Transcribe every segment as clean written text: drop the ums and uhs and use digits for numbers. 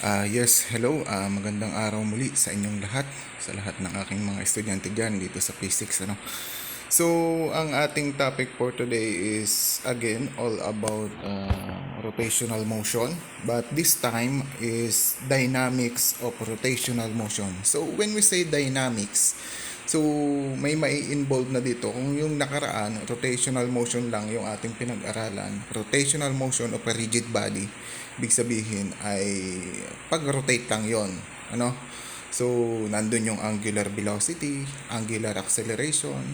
Yes, hello. Magandang araw muli sa inyong lahat, sa lahat ng aking mga estudyante dyan dito sa P6. So, ang ating topic for today is again all about rotational motion, but this time is dynamics of rotational motion. So, when we say dynamics, so may involve na dito. Kung yung nakaraan, rotational motion lang yung ating pinag-aralan, rotational motion of a rigid body, ibig sabihin ay pag-rotate lang yon, ano? So, nandun yung angular velocity, angular acceleration,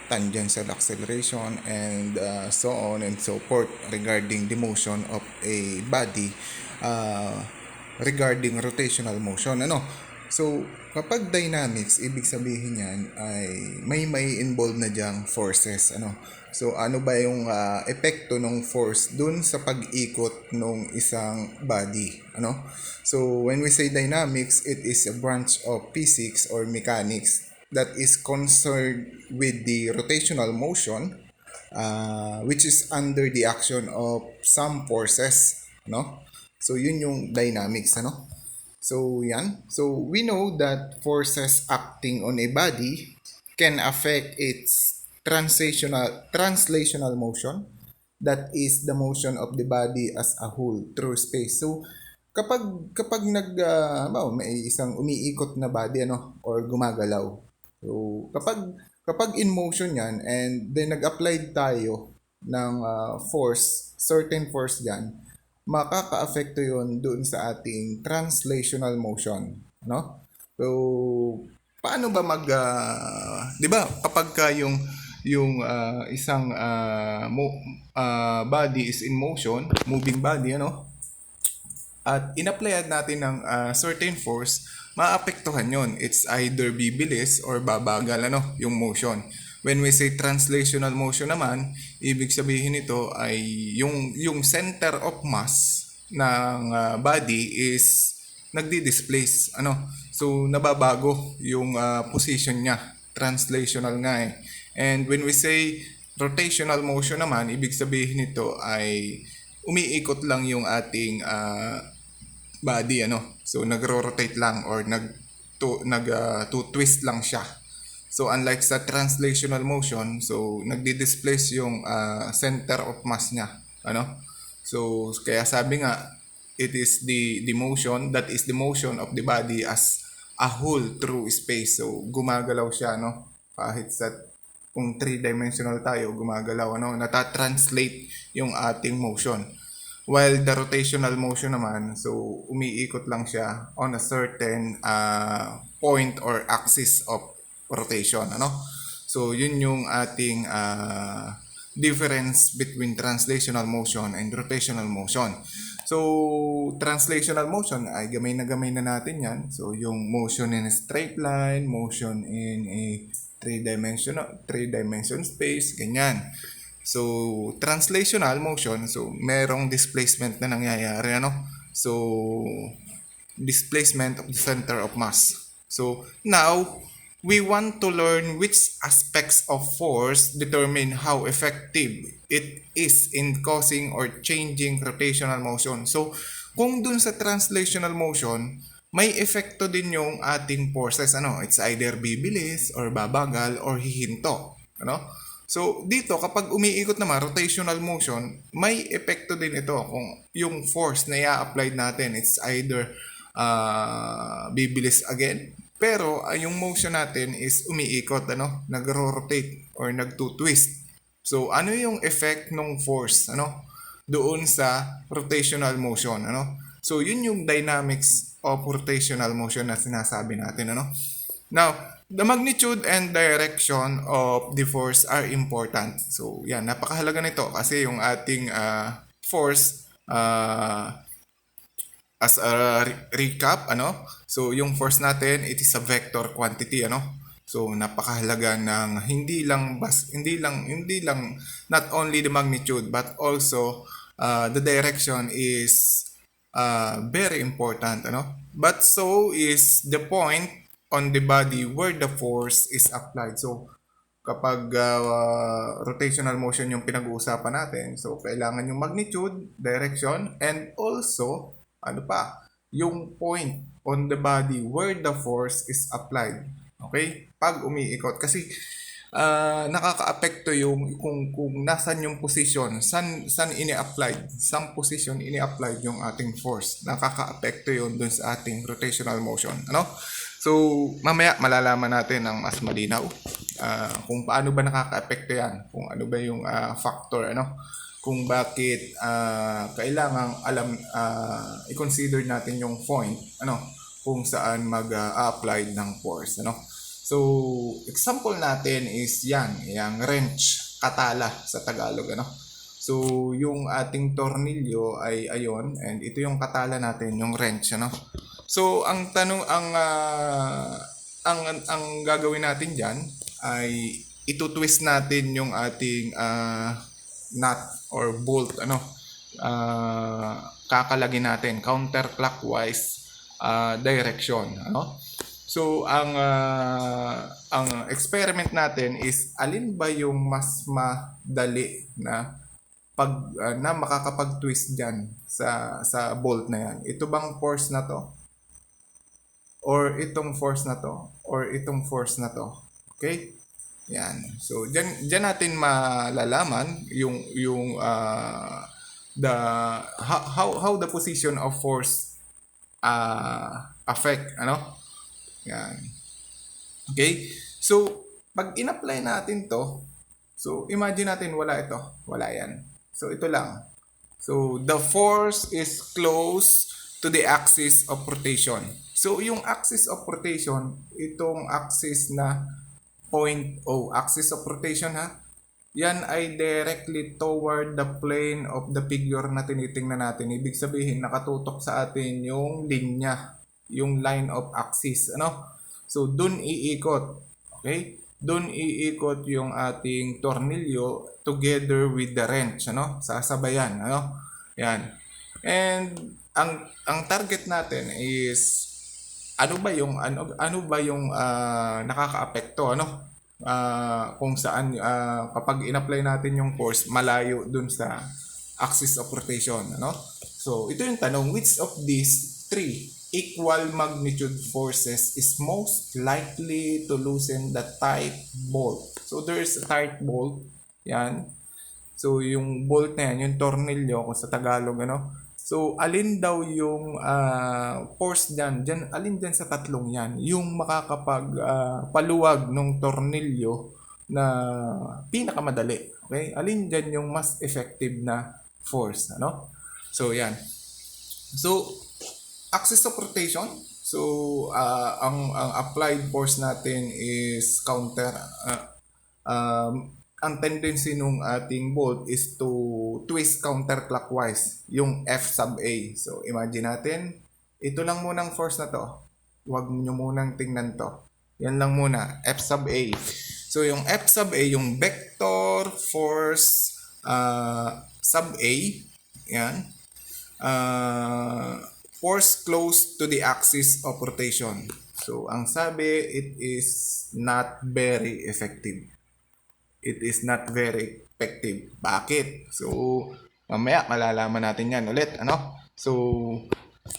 tangential acceleration, and so on and so forth regarding the motion of a body, uh, regarding rotational motion, ano? So, kapag dynamics, ibig sabihin yan ay may involve na diyang forces, ano? So, ano ba yung epekto ng force dun sa pag-ikot ng isang body, ano? So, when we say dynamics, it is a branch of physics or mechanics that is concerned with the rotational motion, which is under the action of some forces, no? So, yun yung dynamics, ano? So, yan. So, we know that forces acting on a body can affect its translational motion, that is the motion of the body as a whole through space. So, kapag may isang umiikot na body, ano, or gumagalaw. So, kapag in motion 'yan and then nag-apply tayo ng certain force diyan, makaka-apekto 'yon doon sa ating translational motion, no? So, paano ba 'di ba kapag ka yung isang body is in motion, moving body, ano, at in-applyan natin ng certain force, maapektuhan yon. It's either bibilis or babagal, ano, yung motion. When we say translational motion naman, ibig sabihin nito ay yung center of mass ng body is nagdi-displace, ano. So, nababago yung position niya. Translational nga eh. And when we say rotational motion naman, ibig sabihin nito ay umiikot lang yung ating body, ano. So nagro-rotate lang or to twist lang siya. So unlike sa translational motion, so nagdi-displace yung center of mass niya, ano. So kaya sabi nga, it is the motion, that is the motion of the body as a whole through space. So gumagalaw siya, no, kahit sa kung three-dimensional tayo, gumagalaw, ano, natatranslate yung ating motion. While the rotational motion naman, so umiikot lang siya on a certain point or axis of rotation, ano? So yun yung ating difference between translational motion and rotational motion. So translational motion ay gamay na natin yan. So yung motion in a straight line, motion in a three dimension space, ganyan. So, translational motion, so merong displacement na nangyayari, ano? So, displacement of the center of mass. So, now, we want to learn which aspects of force determine how effective it is in causing or changing rotational motion. So, kung dun sa translational motion, may epekto din yung ating forces, ano? It's either bibilis or babagal or hihinto, ano? So, dito, kapag umiikot naman, rotational motion, may epekto din ito kung yung force na i-apply natin, it's either bibilis again, pero yung motion natin is umiikot, ano, nagro-rotate or nagto-twist. So, ano yung effect ng force, ano, doon sa rotational motion, ano? So, yun yung dynamics of rotational motion na sinasabi natin, ano? Now, the magnitude and direction of the force are important. So, yan, napakahalaga nito kasi yung ating force, as a recap, ano? So, yung force natin, it is a vector quantity, ano? So, napakahalaga ng hindi lang not only the magnitude but also the direction is very important, ano? But so is the point on the body where the force is applied. So, kapag rotational motion yung pinag-uusapan natin, so kailangan yung magnitude, direction, and also, ano pa? yung point on the body where the force is applied. Okay? Pag umiikot. Kasi nakaka-apekto yung kung nasan yung position, san ini-applied, sang position ini-applied yung ating force. Nakaka-apekto yun dun sa ating rotational motion. Ano? So, mamaya malalaman natin ng mas malinaw kung paano ba nakaka-apekto yan, kung ano ba yung factor, ano, kung bakit kailangang i-consider natin yung point, ano, kung saan mag-apply ng force, ano. So, example natin is yung wrench, katala sa Tagalog, ano. So, yung ating tornilyo ay ayon, and ito yung katala natin, yung wrench, ano. So, ang tanong, ang gagawin natin diyan ay ito-twist natin yung ating nut or bolt, ano, kakalagin natin counterclockwise direction, ano. So ang experiment natin is alin ba yung mas madali na na makakapag-twist diyan sa bolt na yan. Ito bang force na to? Or itong force na to? Or itong force na to? Okay? Yan. So diyan natin malalaman yung the how the position of force affect, ano? Yan. Okay? So pag in-apply natin to, so imagine natin wala ito, wala yan. So ito lang. So the force is close to the axis of rotation. So yung axis of rotation, itong axis na point O, axis of rotation ha, yan ay directly toward the plane of the figure na tinitingnan natin. Ibig sabihin, nakatutok sa atin yung linya, yung line of axis, ano? So, dun iikot. Okay? Dun iikot yung ating tornilyo together with the wrench, ano? Sasabayan, ano? Yan. And ang target natin is ano ba yung nakakaapekto, ano? Kung saan kapag in-apply natin yung force malayo dun sa axis of rotation, ano? So ito yung tanong, which of these three equal magnitude forces is most likely to loosen the tight bolt? So there's a tight bolt, yan. So yung bolt na yan, yung tornilyo kung sa Tagalog, ano. So alin daw yung force diyan, alin diyan sa tatlong yan yung makakapag paluwag ng tornilyo na pinakamadali. Okay? Alin diyan yung mas effective na force, ano? So yan. So axis of rotation. So ang applied force natin is counter ang tendency nung ating bolt is to twist counterclockwise, yung F sub A. So, imagine natin, ito lang munang force na to. Huwag nyo munang tingnan to. Yan lang muna, F sub A. So, yung F sub A, yung vector force sub A, yan, force close to the axis of rotation. So, ang sabi, it is not very effective. It is not very effective. Bakit? So, mamaya malalaman natin yan ulit, ano? So,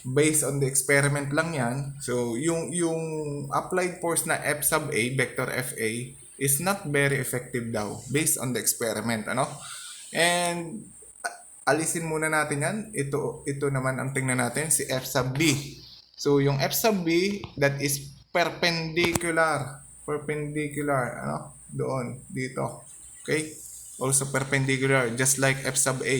based on the experiment lang yan. So, yung applied force na F sub A, vector FA, is not very effective daw based on the experiment, ano? And alisin muna natin yan. Ito naman ang tingnan natin, si F sub B. So, yung F sub B, that is perpendicular, ano? Doon, dito. Okay? Also perpendicular, just like F sub A.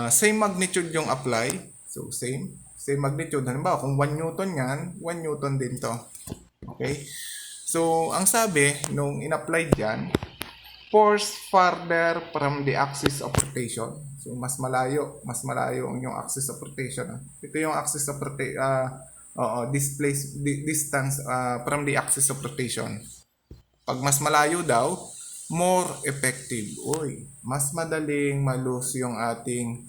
Same magnitude yung apply. So, same magnitude. Halimbawa, kung 1 Newton yan, 1 Newton din to. Okay? So, ang sabi, nung in-apply dyan, force farther from the axis of rotation. So, mas malayo yung axis of rotation. Ito yung axis of rotation, distance from the axis of rotation. Pag mas malayo daw, more effective. Uy, mas madaling malose yung ating,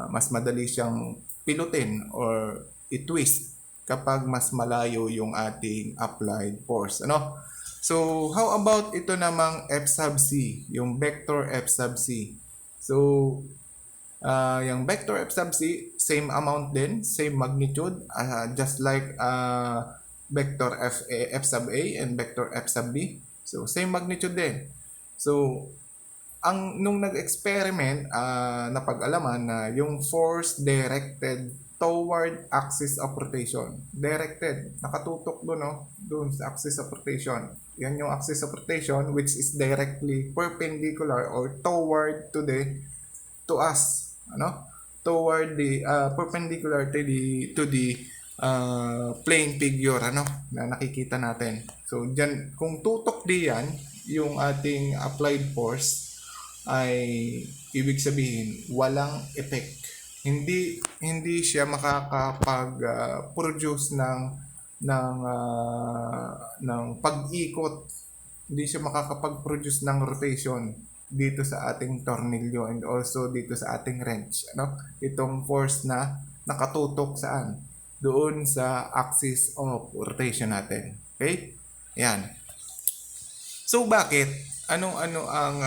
mas madali siyang pilutin or i-twist kapag mas malayo yung ating applied force. Ano? So, how about ito namang F sub C, yung vector F sub C? So, Yung vector f sub c, same amount din, same magnitude, just like vector f sub a and vector f sub b. So, same magnitude din. So, nung nag-experiment, napag-alaman na yung force directed toward axis of rotation. Directed, nakatutok doon, no? Doon sa axis of rotation. Yan yung axis of rotation which is directly perpendicular or toward to us, ano? Toward the perpendicular to the plane figure, ano, na nakikita natin. So diyan, kung tutok diyan yung ating applied force, ay ibig sabihin walang effect. Hindi siya makakapag-produce ng pag-ikot. Hindi siya makakapag-produce ng rotation dito sa ating tornilyo and also dito sa ating wrench, ano? Itong force na nakatutok saan? Doon sa axis of rotation natin. Okay? Yan. So bakit? Ano ang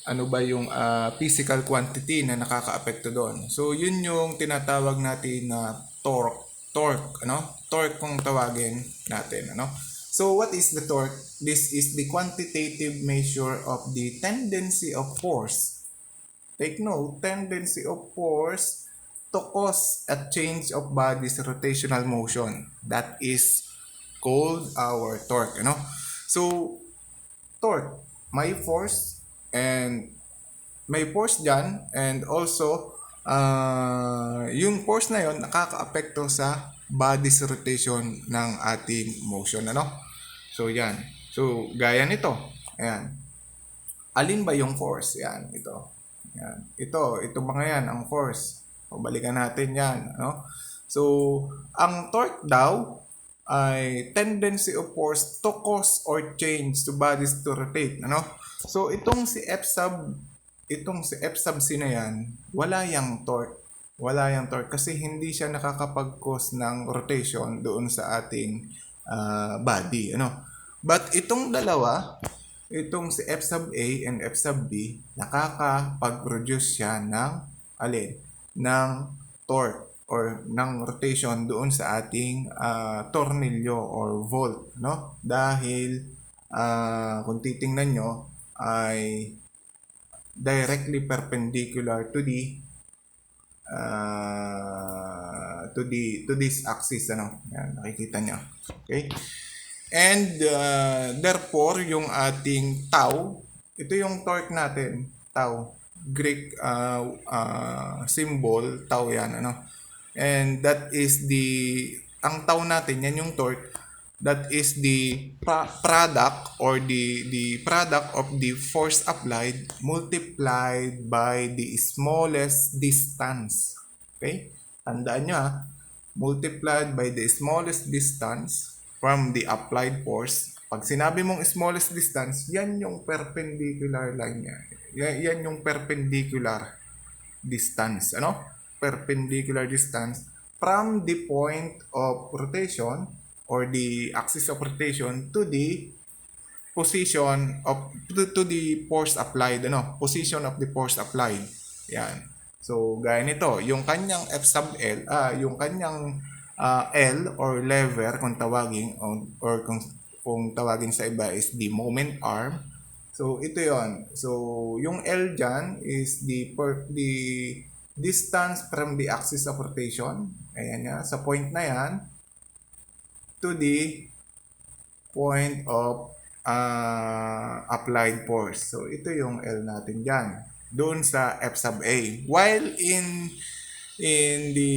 ano ba yung physical quantity na nakakaapekto doon? So yun yung tinatawag natin na torque, ano? Torque kung tawagin natin, ano? So what is the torque? This is the quantitative measure of the tendency of force. Take note, tendency of force to cause a change of body's rotational motion. That is called our torque, ano? So torque, may force dyan, and also yung force na yon nakakaapekto sa body's rotation ng ating motion, ano? So yan, so gaya nito, ayan, alin ba yung force? Yan, ito mga yan ang force. O balikan natin yan, ano? So ang torque daw ay tendency of force to cause or change to bodies to rotate, ano? So itong si F sub c na yan, wala yang torque kasi hindi siya nakakapag-cause ng rotation doon sa ating body, ano? But itong dalawa, itong si F sub a and F sub b, nakakapag-produce siya ng alin? Ng torque or ng rotation doon sa ating tornilyo or volt, no? Dahil kung titingnan nyo ay directly perpendicular to this axis, ano? Yan, nakikita nyo. Okay? And therefore, yung ating tau, ito yung torque natin, tau. Greek symbol, tau yan, ano? And that is ang tau natin, yan yung torque. That is the product or the product of the force applied multiplied by the smallest distance. Okay? Tandaan nyo, multiplied by the smallest distance from the applied force. Pag sinabi mong smallest distance, yan yung perpendicular line niya. Yan yung perpendicular distance, ano? Perpendicular distance from the point of rotation or the axis of rotation to the position of to the force applied, ano? Position of the force applied. Yan. So gaya nito, yung kanyang F sub L, yung kanyang L or lever kung tawagin, or kung tawagin sa iba is the moment arm. So ito yon. So yung L dyan is the distance from the axis of rotation. Ayan nga, sa point na yan to the point of applied force. So ito yung L natin dyan, doon sa F sub A. While in the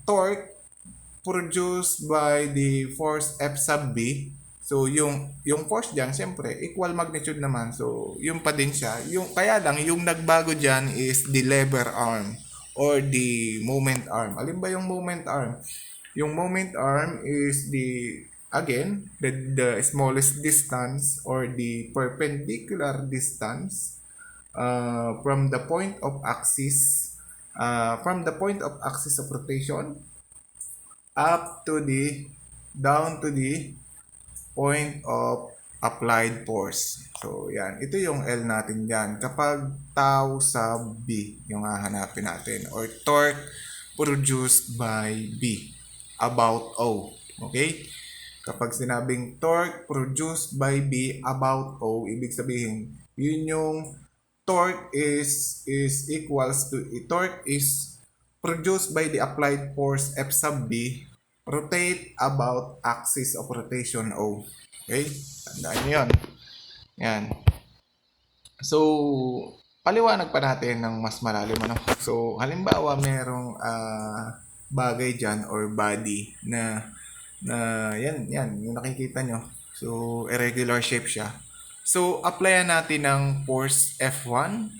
torque produced by the force F sub B, so yung force dyan, siyempre, equal magnitude naman. So yung pa din siya. Kaya lang, yung nagbago dyan is the lever arm or the moment arm. Alin ba yung moment arm? Yung moment arm is again, the smallest distance or the perpendicular distance from the point of axis of rotation up to down to the point of applied force. So, yan. Ito yung L natin dyan. Kapag tau sub B, yung hahanapin natin. Or torque produced by B. About O. Okay? Kapag sinabing torque produced by B about O, ibig sabihin, yun yung torque is equals to, torque is produced by the applied force F sub B, rotate about axis of rotation O. Okay? Tandaan nyo yun. Yan. So, paliwanag pa natin ng mas malalim. Ano? So, halimbawa, merong bagay dyan or body na yan, yung nakikita nyo. So, irregular shape siya. So, applyan natin ng force F1,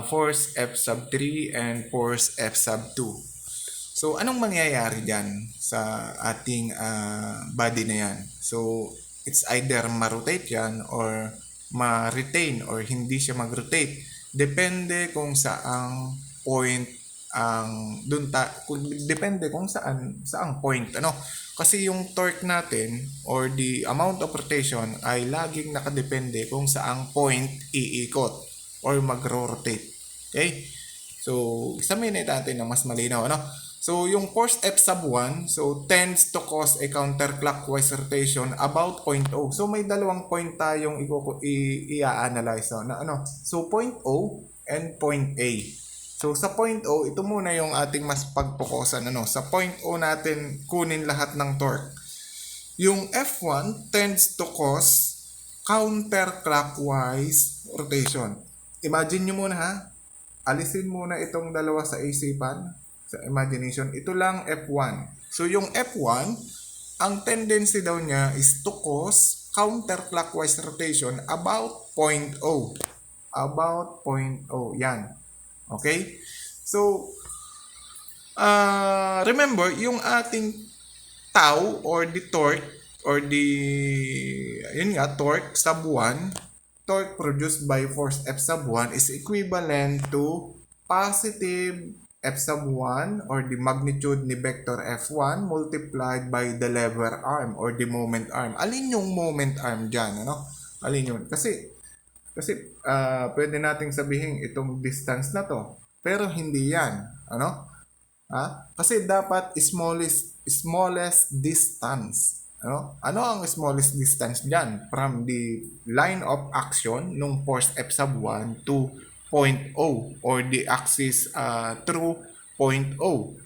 force F sub 3, and force F sub 2. So, anong mangyayari dyan sa ating body na yan? So, it's either ma-rotate yan or ma-retain or hindi siya mag-rotate. Depende kung saang point depende kung saang point, ano? Kasi yung torque natin or the amount of rotation ay laging nakadepende kung saang point iikot or mag-rotate. Okay? So, isamin natin na mas malinaw, ano? So, yung force F sub 1, so, tends to cause a counterclockwise rotation about point O. So, may dalawang point tayong i-analyze. So, point O and point A. So, sa point O, ito muna yung ating mas pagpokusan. Sa point O natin, kunin lahat ng torque. Yung F1 tends to cause counterclockwise rotation. Imagine nyo muna ha. Alisin muna itong dalawa sa isipan. Sa imagination, ito lang F1. So, yung F1, ang tendency daw niya is to cause counterclockwise rotation about point O. About point O. Yan. Okay? So, remember, yung ating tau or the torque or the, torque sub 1, torque produced by force F sub 1 is equivalent to positive F sub 1 or the magnitude ni vector F1 multiplied by the lever arm or the moment arm. Alin yung moment arm dyan? Alin yun? Kasi pwede nating sabihin itong distance na to. Pero hindi yan. Kasi dapat smallest distance. Ano ang smallest distance dyan? From the line of action nung force F sub 1 to point O or the axis through point O.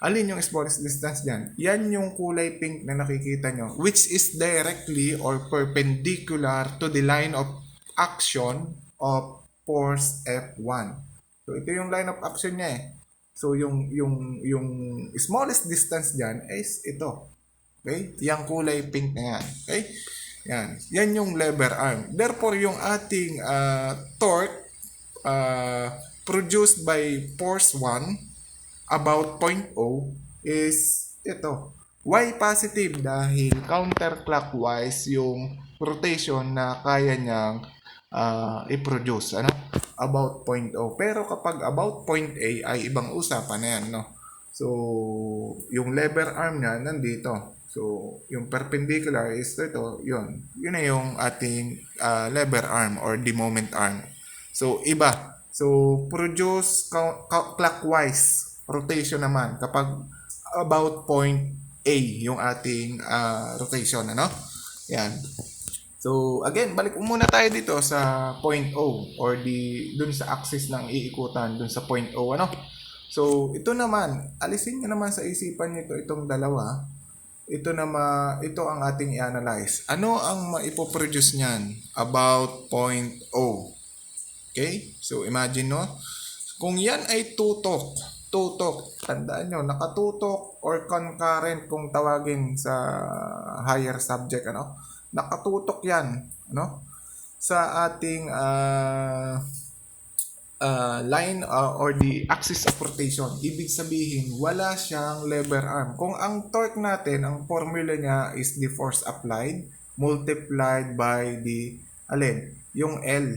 Alin yung smallest distance dyan? Yan yung kulay pink na nakikita nyo, which is directly or perpendicular to the line of action of force F1. So, ito yung line of action niya eh. So, yung smallest distance dyan is ito. Okay? Yung kulay pink na yan. Okay? Yan yung lever arm. Therefore, yung ating torque produced by force 1 about point O is ito. Why positive? Dahil counterclockwise yung rotation na kaya niyang i-produce about point O. Pero kapag about point A ay ibang usapan na yan. So, yung lever arm niya nandito. So, yung perpendicular is ito. Yun na yung ating lever arm or the moment arm. So, iba. So, produce clockwise rotation naman kapag about point A yung ating rotation. Yan. So, again, balik muna tayo dito sa point O or dun sa axis ng iikutan dun sa point O. So, ito naman, alisin nyo naman sa isipan nyo itong dalawa. Ito ang ating i-analyze. Ano ang maipoproduce niyan about point O? Okay? So, imagine, kung yan ay tutok, tandaan nyo, nakatutok or concurrent kung tawagin sa higher subject, nakatutok yan, sa ating line or the axis of rotation. Ibig sabihin, wala siyang lever arm. Kung ang torque natin, ang formula niya is the force applied multiplied by the, yung L,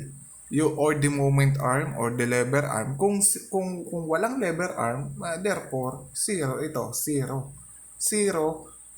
or the moment arm or the lever arm. Kung walang lever arm, therefore, zero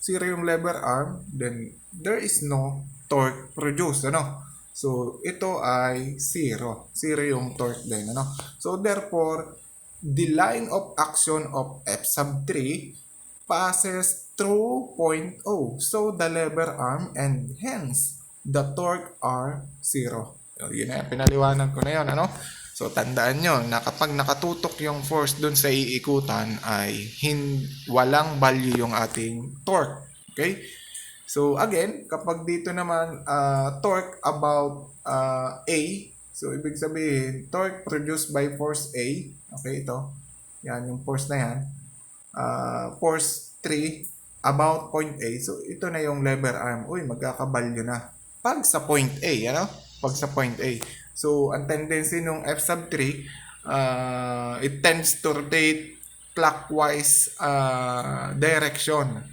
yung lever arm, then there is no torque produced, ano? So, ito ay 0. 0 yung torque din, ano? So, therefore, the line of action of F sub 3 passes through point O. So, the lever arm and hence, the torque are 0. So, yun na, pinaliwanag ko na yun, ano? So, tandaan nyo na kapag nakatutok yung force dun sa iikutan ay walang value yung ating torque. Okay? So, again, kapag dito naman torque about A, so ibig sabihin, torque produced by force A, okay, ito, yan, yung force na yan, force 3 about point A, so ito na yung lever arm, uy, magkakabalyo na. Pag sa point A, ano? Pag sa point A. So, ang tendency nung F sub 3, it tends to rotate clockwise direction.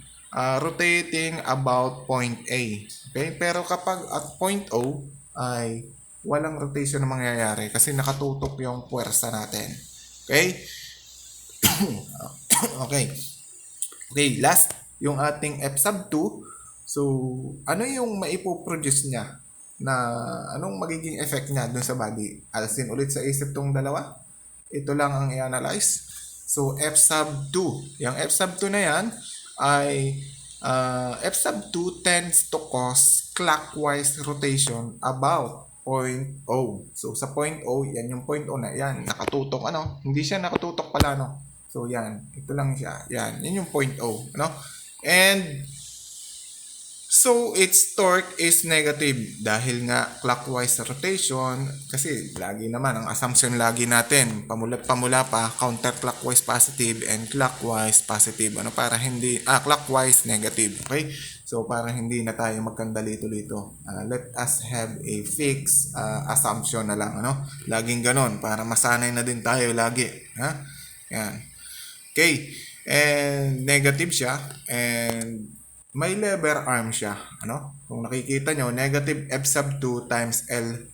Rotating about point A. Okay? Pero kapag at point O, ay walang rotation na mangyayari kasi nakatutok yung puwersa natin. Okay? Okay. Okay, last, yung ating F sub 2. So, ano yung maipoproduce niya? Na anong magiging effect niya dun sa body? Alsin ulit sa isip tong dalawa. Ito lang ang i-analyze. So, F sub 2. Yung F sub 2 na yan ay F sub 2 tends to cause clockwise rotation about point O. So, sa point O, yan yung point O na yan. Nakatutok, ano? Hindi siya nakatutok pala, no? So, yan. Ito lang siya. Yan. Yan yung point O, ano? And so, its torque is negative dahil nga clockwise rotation, kasi lagi naman, ang assumption lagi natin, pamula pa, counterclockwise positive and clockwise positive. Ano, para hindi, clockwise negative. Okay? So, para hindi na tayo magkandalito-lito. Let us have a fixed assumption na lang. Ano? Laging ganon, para masanay na din tayo lagi. Ha? Yan. Okay. And negative siya. And may lever arm siya, ano? Kung nakikita nyo, negative F sub 2 times L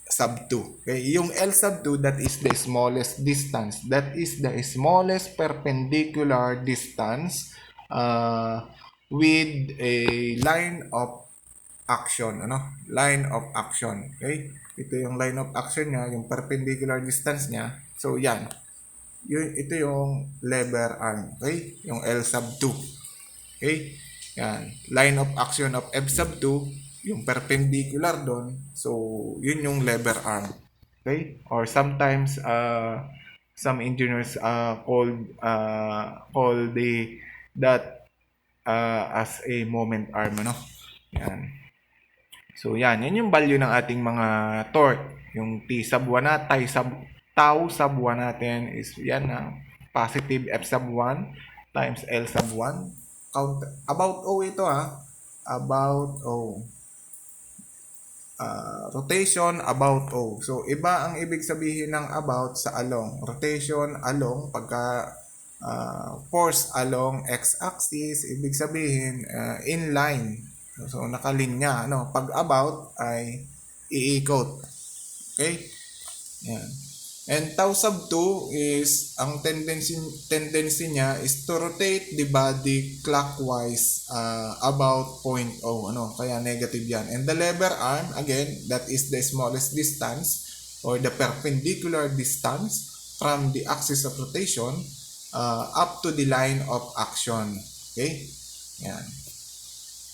sub 2. Okay? Yung L sub 2, that is the smallest distance. That is the smallest perpendicular distance with a line of action, ano? Line of action. Okay? Ito yung line of action niya, yung perpendicular distance niya. So, yan. Ito yung lever arm. Okay? Yung L sub 2. Okay? Yan. Line of action of F sub 2, yung perpendicular doon. So, yun yung lever arm. Okay? Or sometimes, some engineers call that as a moment arm. Ano? Yan. So, yan. Yan yung value ng ating mga torque. Yung T sub 1 na, tau sub 1 natin is yan na. Positive F sub 1 times L sub 1. About O ito about O. Rotation about O. So, iba ang ibig sabihin ng about sa along. Rotation along, pagka force along x-axis, ibig sabihin inline. So, nakalinya. Ano? Pag about ay iikot. Okay? Yan. And tau sub 2 is, ang tendency niya is to rotate the body clockwise about point O. Ano? Kaya negative yan. And the lever arm, again, that is the smallest distance or the perpendicular distance from the axis of rotation up to the line of action. Okay? Yan.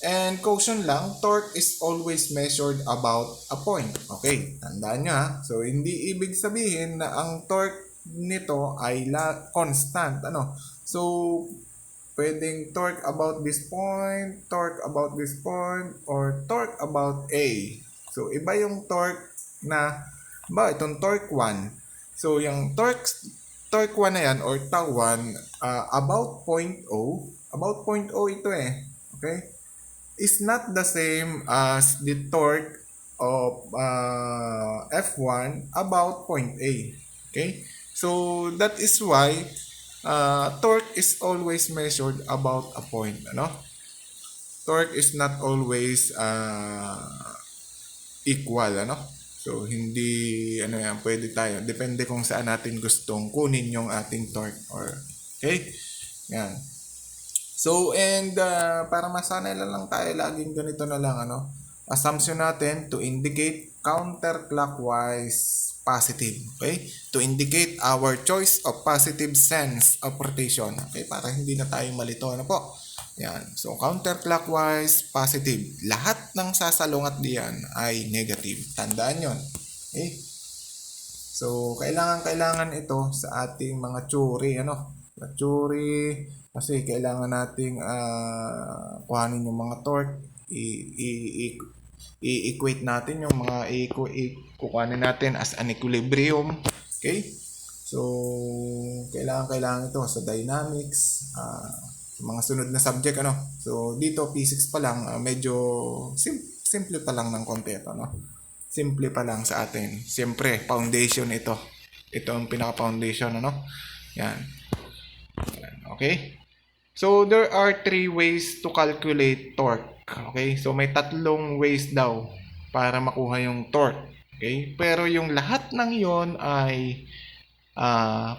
And caution lang, torque is always measured about a point. Okay, tandaan nyo ha. So, hindi ibig sabihin na ang torque nito ay constant. Ano? So, pwedeng torque about this point, torque about this point, or torque about A. So, iba yung torque na, itong torque 1. So, yung torque 1 na yan, or tau 1, about point O. About point O ito eh. Okay? Is not the same as the torque of F1 about point A. Okay? So, that is why torque is always measured about a point. Ano? Torque is not always equal. Ano? So, hindi, pwede tayo. Depende kung saan natin gustong kunin yung ating torque. Okay? Yan. So, and para masanay lang tayo, laging ganito na lang, ano? assumption natin to indicate counterclockwise positive. Okay? To indicate our choice of positive sense of rotation. Okay? Para hindi na tayo malito. Ano po? Yan. So, counterclockwise positive. Lahat ng sasalungat diyan ay negative. Tandaan yon. Okay? So, kailangan ito sa ating mga theory, ano? Theory, kasi kailangan nating kuhanin yung mga torque, i-equate natin yung mga kukuhanin natin as an equilibrium. Okay? So, kailangan ito sa dynamics, mga sunod na subject, ano? So, dito, physics pa lang, medyo simple pa lang ng konti ito, no? Simple pa lang sa atin. Siyempre, foundation ito. Ito ang pinaka-foundation, ano? Yan. Okay? So, there are 3 ways to calculate torque. Okay? So, may 3 ways daw para makuha yung torque. Okay? Pero yung lahat ng yon ay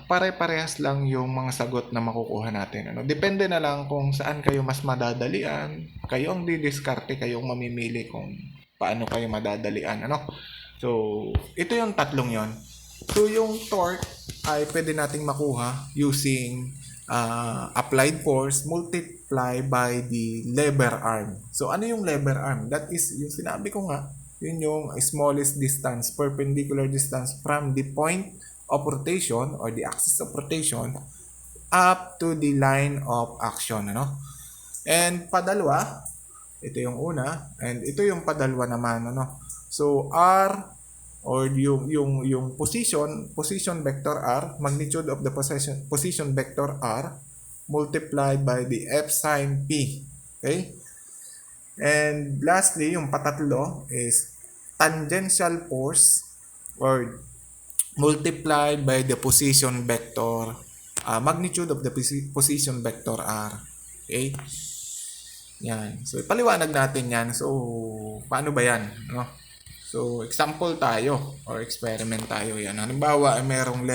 pare-parehas lang yung mga sagot na makukuha natin. Ano? Depende na lang kung saan kayo mas madadalian. Kayo ang didiskarte, kayo ang mamimili kung paano kayo madadalian. Ano? So, ito yung 3 yon. So, yung torque ay pwede nating makuha using applied force multiply by the lever arm. So, ano yung lever arm? That is, yung sinabi ko nga, yun yung smallest distance, perpendicular distance from the point of rotation or the axis of rotation up to the line of action. Ano? And padalwa, ito yung una, and ito yung padalwa naman. Ano? So, R or yung position vector R, magnitude of the position vector R multiplied by the F sine P. Okay? And lastly, yung patatlo is tangential force or multiplied by the position vector, magnitude of the position vector R. Okay? Yan. So, ipaliwanag natin yan. So, paano ba yan? No? So, example tayo or experiment tayo yan. Halimbawa, ay merong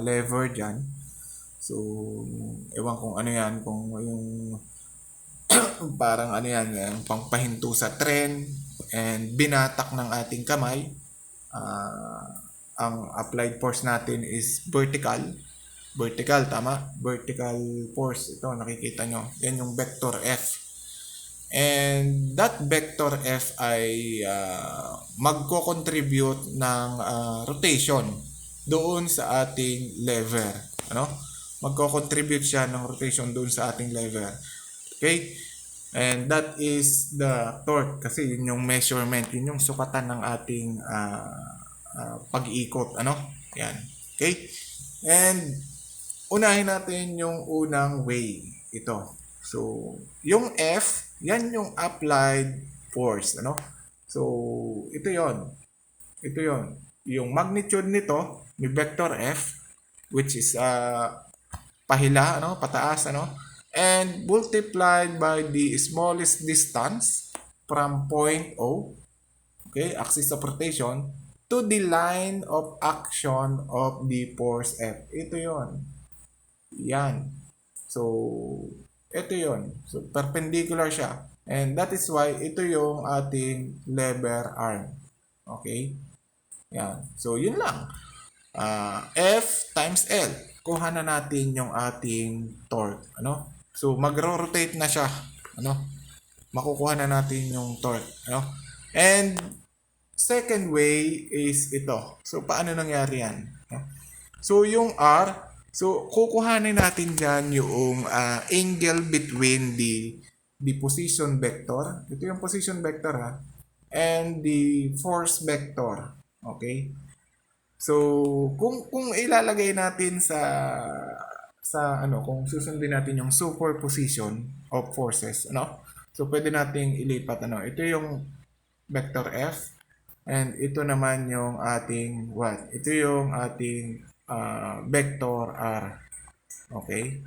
lever dyan. So, ewan kung ano yan, kung yung parang ano yan, yung pangpahinto sa tren and binatak ng ating kamay. Ang applied force natin is vertical. Vertical, tama? Vertical force. Ito, nakikita nyo. Yan yung vector F. And that vector F ay magko-contribute ng rotation doon sa ating lever. Ano? Magko-contribute siya ng rotation doon sa ating lever. Okay? And that is the torque kasi yun yung measurement, yun yung sukatan ng ating pag-iikot. Ano? Yan. Okay? And unahin natin yung unang way. Ito. So, yung F, yan yung applied force. Ano? So, ito yon. Ito yon. Yung magnitude nito, ni vector F, which is pahila, ano? Pataas, ano? And multiplied by the smallest distance from point O, okay, axis of rotation, to the line of action of the force F. Ito yon. Yan. So, ito yon. So, perpendicular siya. And that is why ito yung ating lever arm. Okay? Yan. So, yun lang. F times L. Kuha na natin yung ating torque. Ano? So, magro-rotate na siya. Ano? Makukuha na natin yung torque. Ano? And, second way is ito. So, paano nangyari yan? So, yung R, so, kukuhanin natin dyan yung angle between the position vector. Ito yung position vector, ha? And the force vector. Okay? So, kung ilalagay natin sa ano, kung susundin natin yung superposition of forces, ano? So, pwede nating ilipat, ano? Ito yung vector F. And ito naman yung ating what? Ito yung ating vector R. Okay?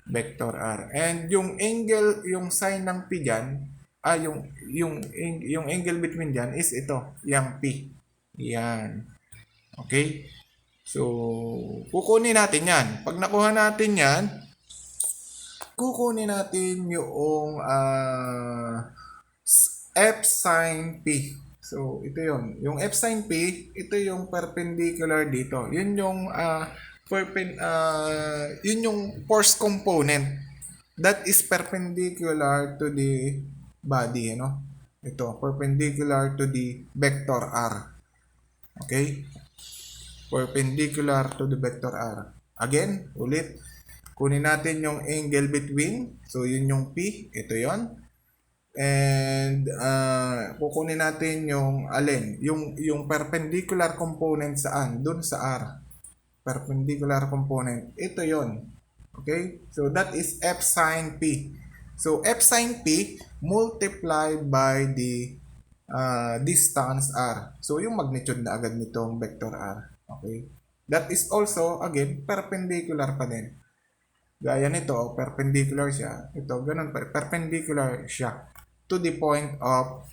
Vector R. And yung angle, yung sign ng P dyan, yung angle between dyan is ito, yung P. Yan. Okay? So, kukunin natin yan. Pag nakuha natin yan, kukunin natin yung F sin P. So, ito yon. Yung F sin P, ito yung perpendicular dito. Yun yung yun yung force component that is perpendicular to the body, ano? Ito, perpendicular to the vector R. Okay? Perpendicular to the vector R. Again, ulit, kunin natin yung angle between. So, yun yung P. Ito yon. And kukunin natin yung alin, yung perpendicular component saan? Doon sa R. Perpendicular component. Ito yon. Okay? So that is F sin P. So F sin P multiplied by the distance R. So yung magnitude na agad nitong vector R. Okay? That is also again perpendicular pa din. Gaya nito, perpendicular siya. Ito, ganun pa. Perpendicular siya to the point of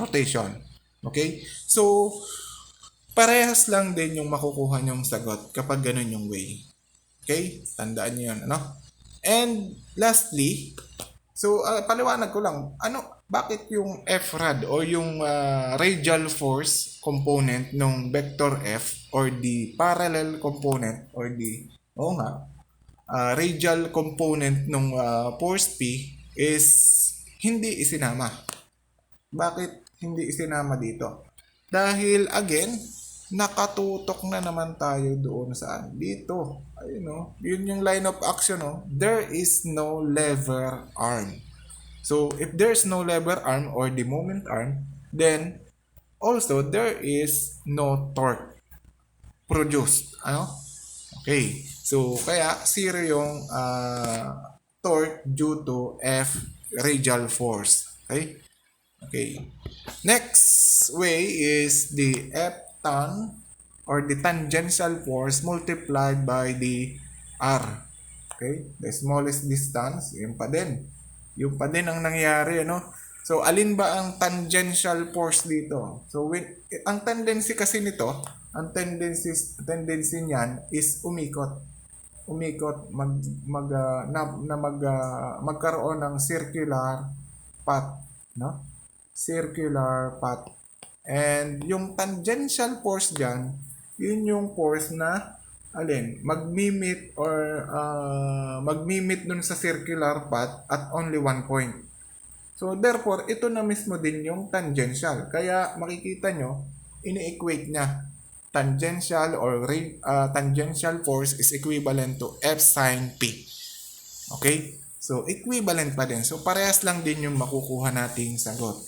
rotation. Okay? So, parehas lang din yung makukuha nyong sagot kapag ganun yung way. Okay? Tandaan nyo yun. Ano? And lastly, so paliwanag ko lang, bakit yung F-rad o yung radial force component ng vector F or the parallel component or the, radial component ng force P is hindi isinama. Bakit hindi isinama dito? Dahil again, nakatutok na naman tayo doon saan? Dito. Ayun, no? Yun yung line of action, no? There is no lever arm. So, if there's no lever arm or the moment arm, then also there is no torque produced. Ano? Okay. So, kaya zero yung torque due to F radial force. Okay? Okay. Next way is the F tan or the tangential force multiplied by the R. Okay? The smallest distance, yun pa din. Yun pa din ang nangyari, ano? So, alin ba ang tangential force dito? So, ang tendency kasi nito, ang tendency niyan is umikot. Magkaroon ng circular path, no? Circular path. And yung tangential force diyan, yun yung force na magmimit dun sa circular path at only one point. So therefore, ito na mismo din yung tangential. Kaya makikita nyo, ini-equate niya. Tangential or tangential force is equivalent to F sin P. Okay? So, equivalent pa din. So, parehas lang din yung makukuha nating sagot.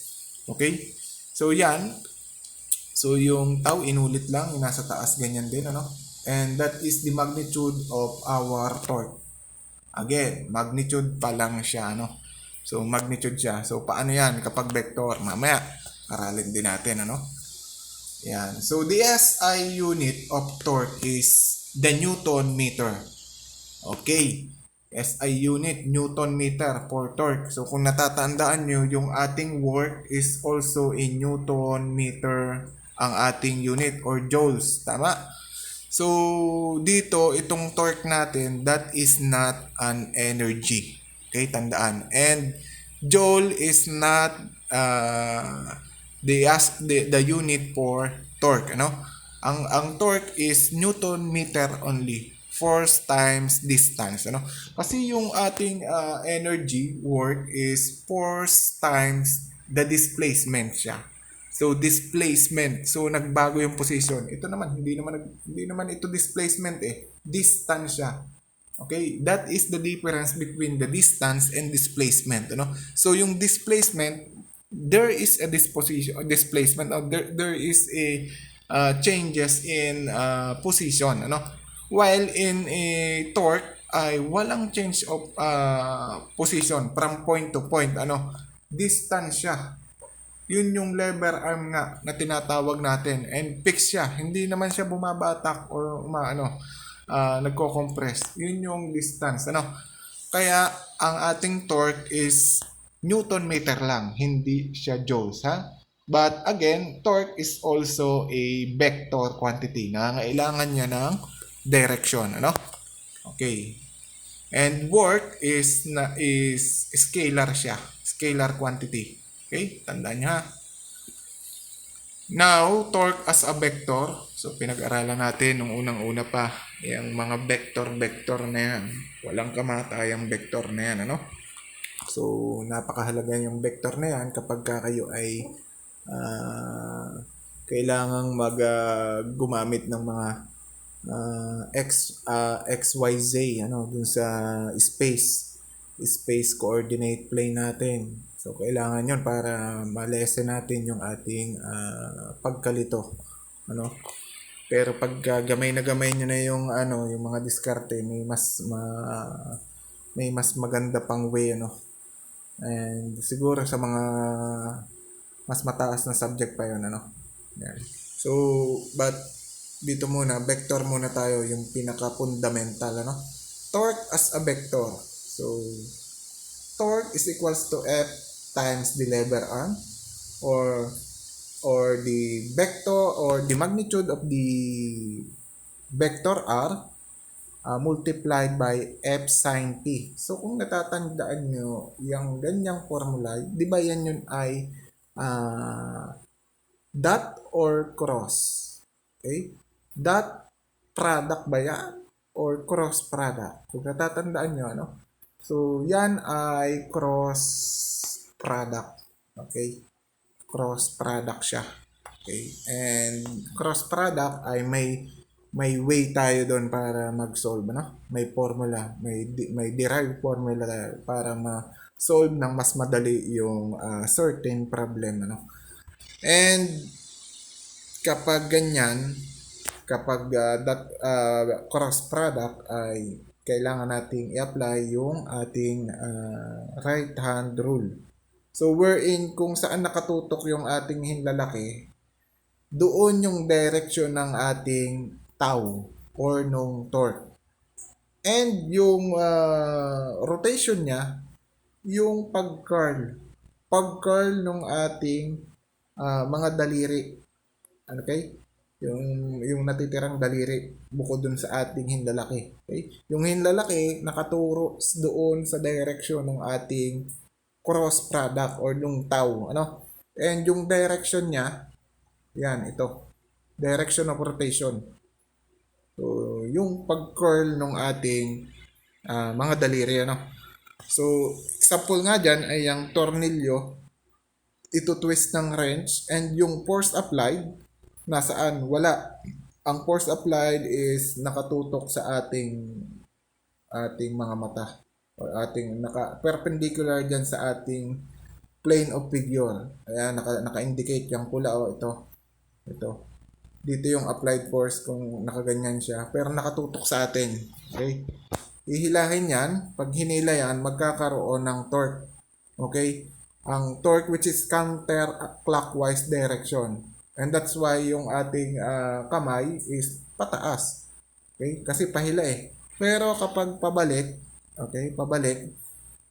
Okay? So, yan. So, yung tau, inulit lang. Yung nasa taas, ganyan din. Ano? And that is the magnitude of our torque. Again, magnitude pa lang siya. Ano? So, magnitude siya. So, paano yan kapag vector? Mamaya, aralin din natin. Ano? Yan. So, the SI unit of torque is the Newton meter. Okay. SI unit, Newton meter for torque. So, kung natatandaan nyo, yung ating work is also in Newton meter ang ating unit or joules. Tama? So, dito, itong torque natin, that is not an energy. Okay, tandaan. And joule is not the unit for torque, ano? Ang torque is Newton meter only, force times distance, ano? Kasi yung ating energy work is force times the displacement siya. So displacement, so nagbago yung position. Ito naman hindi naman ito displacement distance siya. Okay, that is the difference between the distance and displacement, ano? So yung displacement, there is a displacement, or there is a changes in position, ano? While in a torque ay walang change of position from point to point, ano? Distance siya. Yun yung lever arm nga na tinatawag natin, and fix siya. Hindi naman siya bumabatak or nagko-compress. Yun yung distance, ano? Kaya ang ating torque is Newton meter lang, hindi siya joules, ha? But again, torque is also a vector quantity. Nangangailangan niya ng direction, ano? Okay. And work is scalar siya, scalar quantity. Okay, tandaan nyo ha. Now, torque as a vector. So, pinag-aralan natin nung unang-una pa. Yung mga vector-vector na yan. Walang kamatayang vector na yan, ano? So, napakahalaga yung vector na yan kapag kayo ay kailangang gumamit ng mga XYZ, ano, dun sa space coordinate plane natin. So, kailangan yon para malesen natin yung ating pagkalito. Ano? Pero pag gamay na gamay nyo na yung, ano, yung mga diskarte, may mas maganda pang way, ano. And siguro sa mga mas mataas na subject pa yun, ano. Yan. So, but dito muna, vector muna tayo, yung pinaka-fundamental, ano. Torque as a vector. So, torque is equals to F times the lever arm, or the vector or the magnitude of the vector R multiplied by F sine T. So, kung natatandaan nyo, yung ganyang formula, di ba yan yun ay dot or cross? Okay? Dot product ba yan? Or cross product? Kung natatandaan nyo, ano? So, yan ay cross product. Okay? Cross product siya. Okay? And cross product ay may way tayo doon para mag-solve, ano? May formula, may derived formula para ma-solve ng mas madali yung certain problem, ano? And kapag ganyan, kapag cross product ay kailangan nating i-apply yung ating right hand rule. So, wherein kung saan nakatutok yung ating hinlalaki, doon yung direction ng ating tau or nung torque. And yung rotation niya, yung pag-curl. Pag-curl nung ating mga daliri. Okay? Yung natitirang daliri bukod dun sa ating hinlalaki. Okay? Yung hinlalaki nakaturo doon sa direction ng ating cross product or nung tau, ano? And yung direction niya, yan, ito. Direction of rotation. So, yung pag-curl ng ating mga daliri, ano? So, example nga dyan ay yung tornilyo, ito twist ng wrench, and yung force applied, nasaan? Wala. Ang force applied is nakatutok sa ating mga mata. O ating perpendicular dyan sa ating plane of figure. Ayan, naka-indicate yung pula, o ito. Dito yung applied force kung nakaganyan siya. Pero nakatutok sa atin. Okay? Hihilahin yan. Pag hinila yan, magkakaroon ng torque. Okay? Ang torque which is counter-clockwise direction. And that's why yung ating kamay is pataas. Okay? Kasi pahila eh. Pero kapag pabalik, okay, pabalik,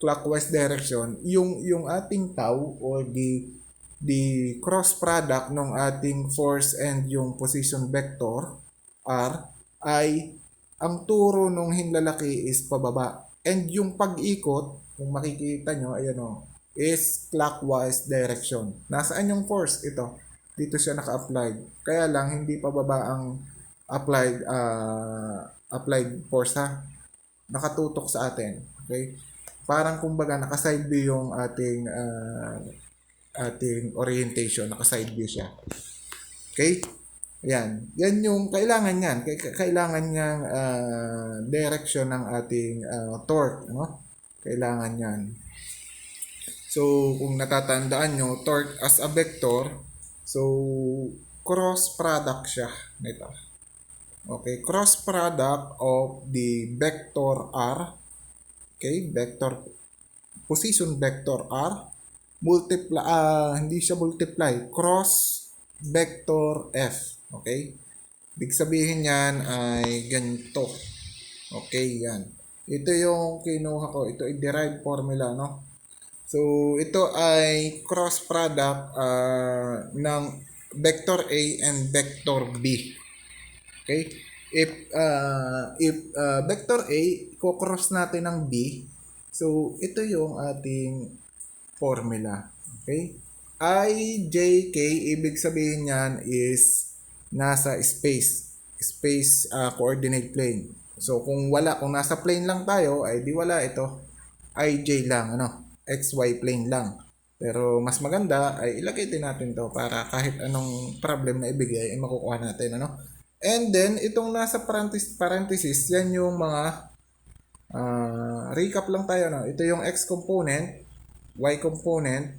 clockwise direction, yung ating tau or the cross product ng ating force and yung position vector R ay ang turo ng hinlalaki is pababa. And yung pag-ikot, kung makikita nyo, ayan o, is clockwise direction. Nasaan yung force? Ito. Dito siya naka-applied. Kaya lang, hindi pababa ang applied force ha. Nakatutok sa atin. Okay? Parang kumbaga naka-side view yung ating orientation, naka-side view siya. Okay? Yan. Yan yung kailangan yan. Kailangan niyang direction ng ating torque. No? Kailangan yan. So, kung natatandaan nyo, torque as a vector, so, cross product siya nito. Okay, cross product of the vector R, okay, position vector R, hindi siya multiply, cross vector F, okay? Ibig sabihin yan ay ganito. Okay, yan. Ito yung kinuha ko, ito ay derived formula, no? So, ito ay cross product ng vector A and vector B. Okay? If vector A, ko-cross natin ng B, so ito yung ating formula. Okay? IJK, ibig sabihin yan is nasa coordinate plane. So kung nasa plane lang tayo, ay di wala ito. IJ lang, XY plane lang. Pero mas maganda ay ilagay din natin to para kahit anong problem na ibigay ay makukuha natin, And then, itong nasa parenthesis, yan yung mga recap lang tayo, Ito yung X component, Y component,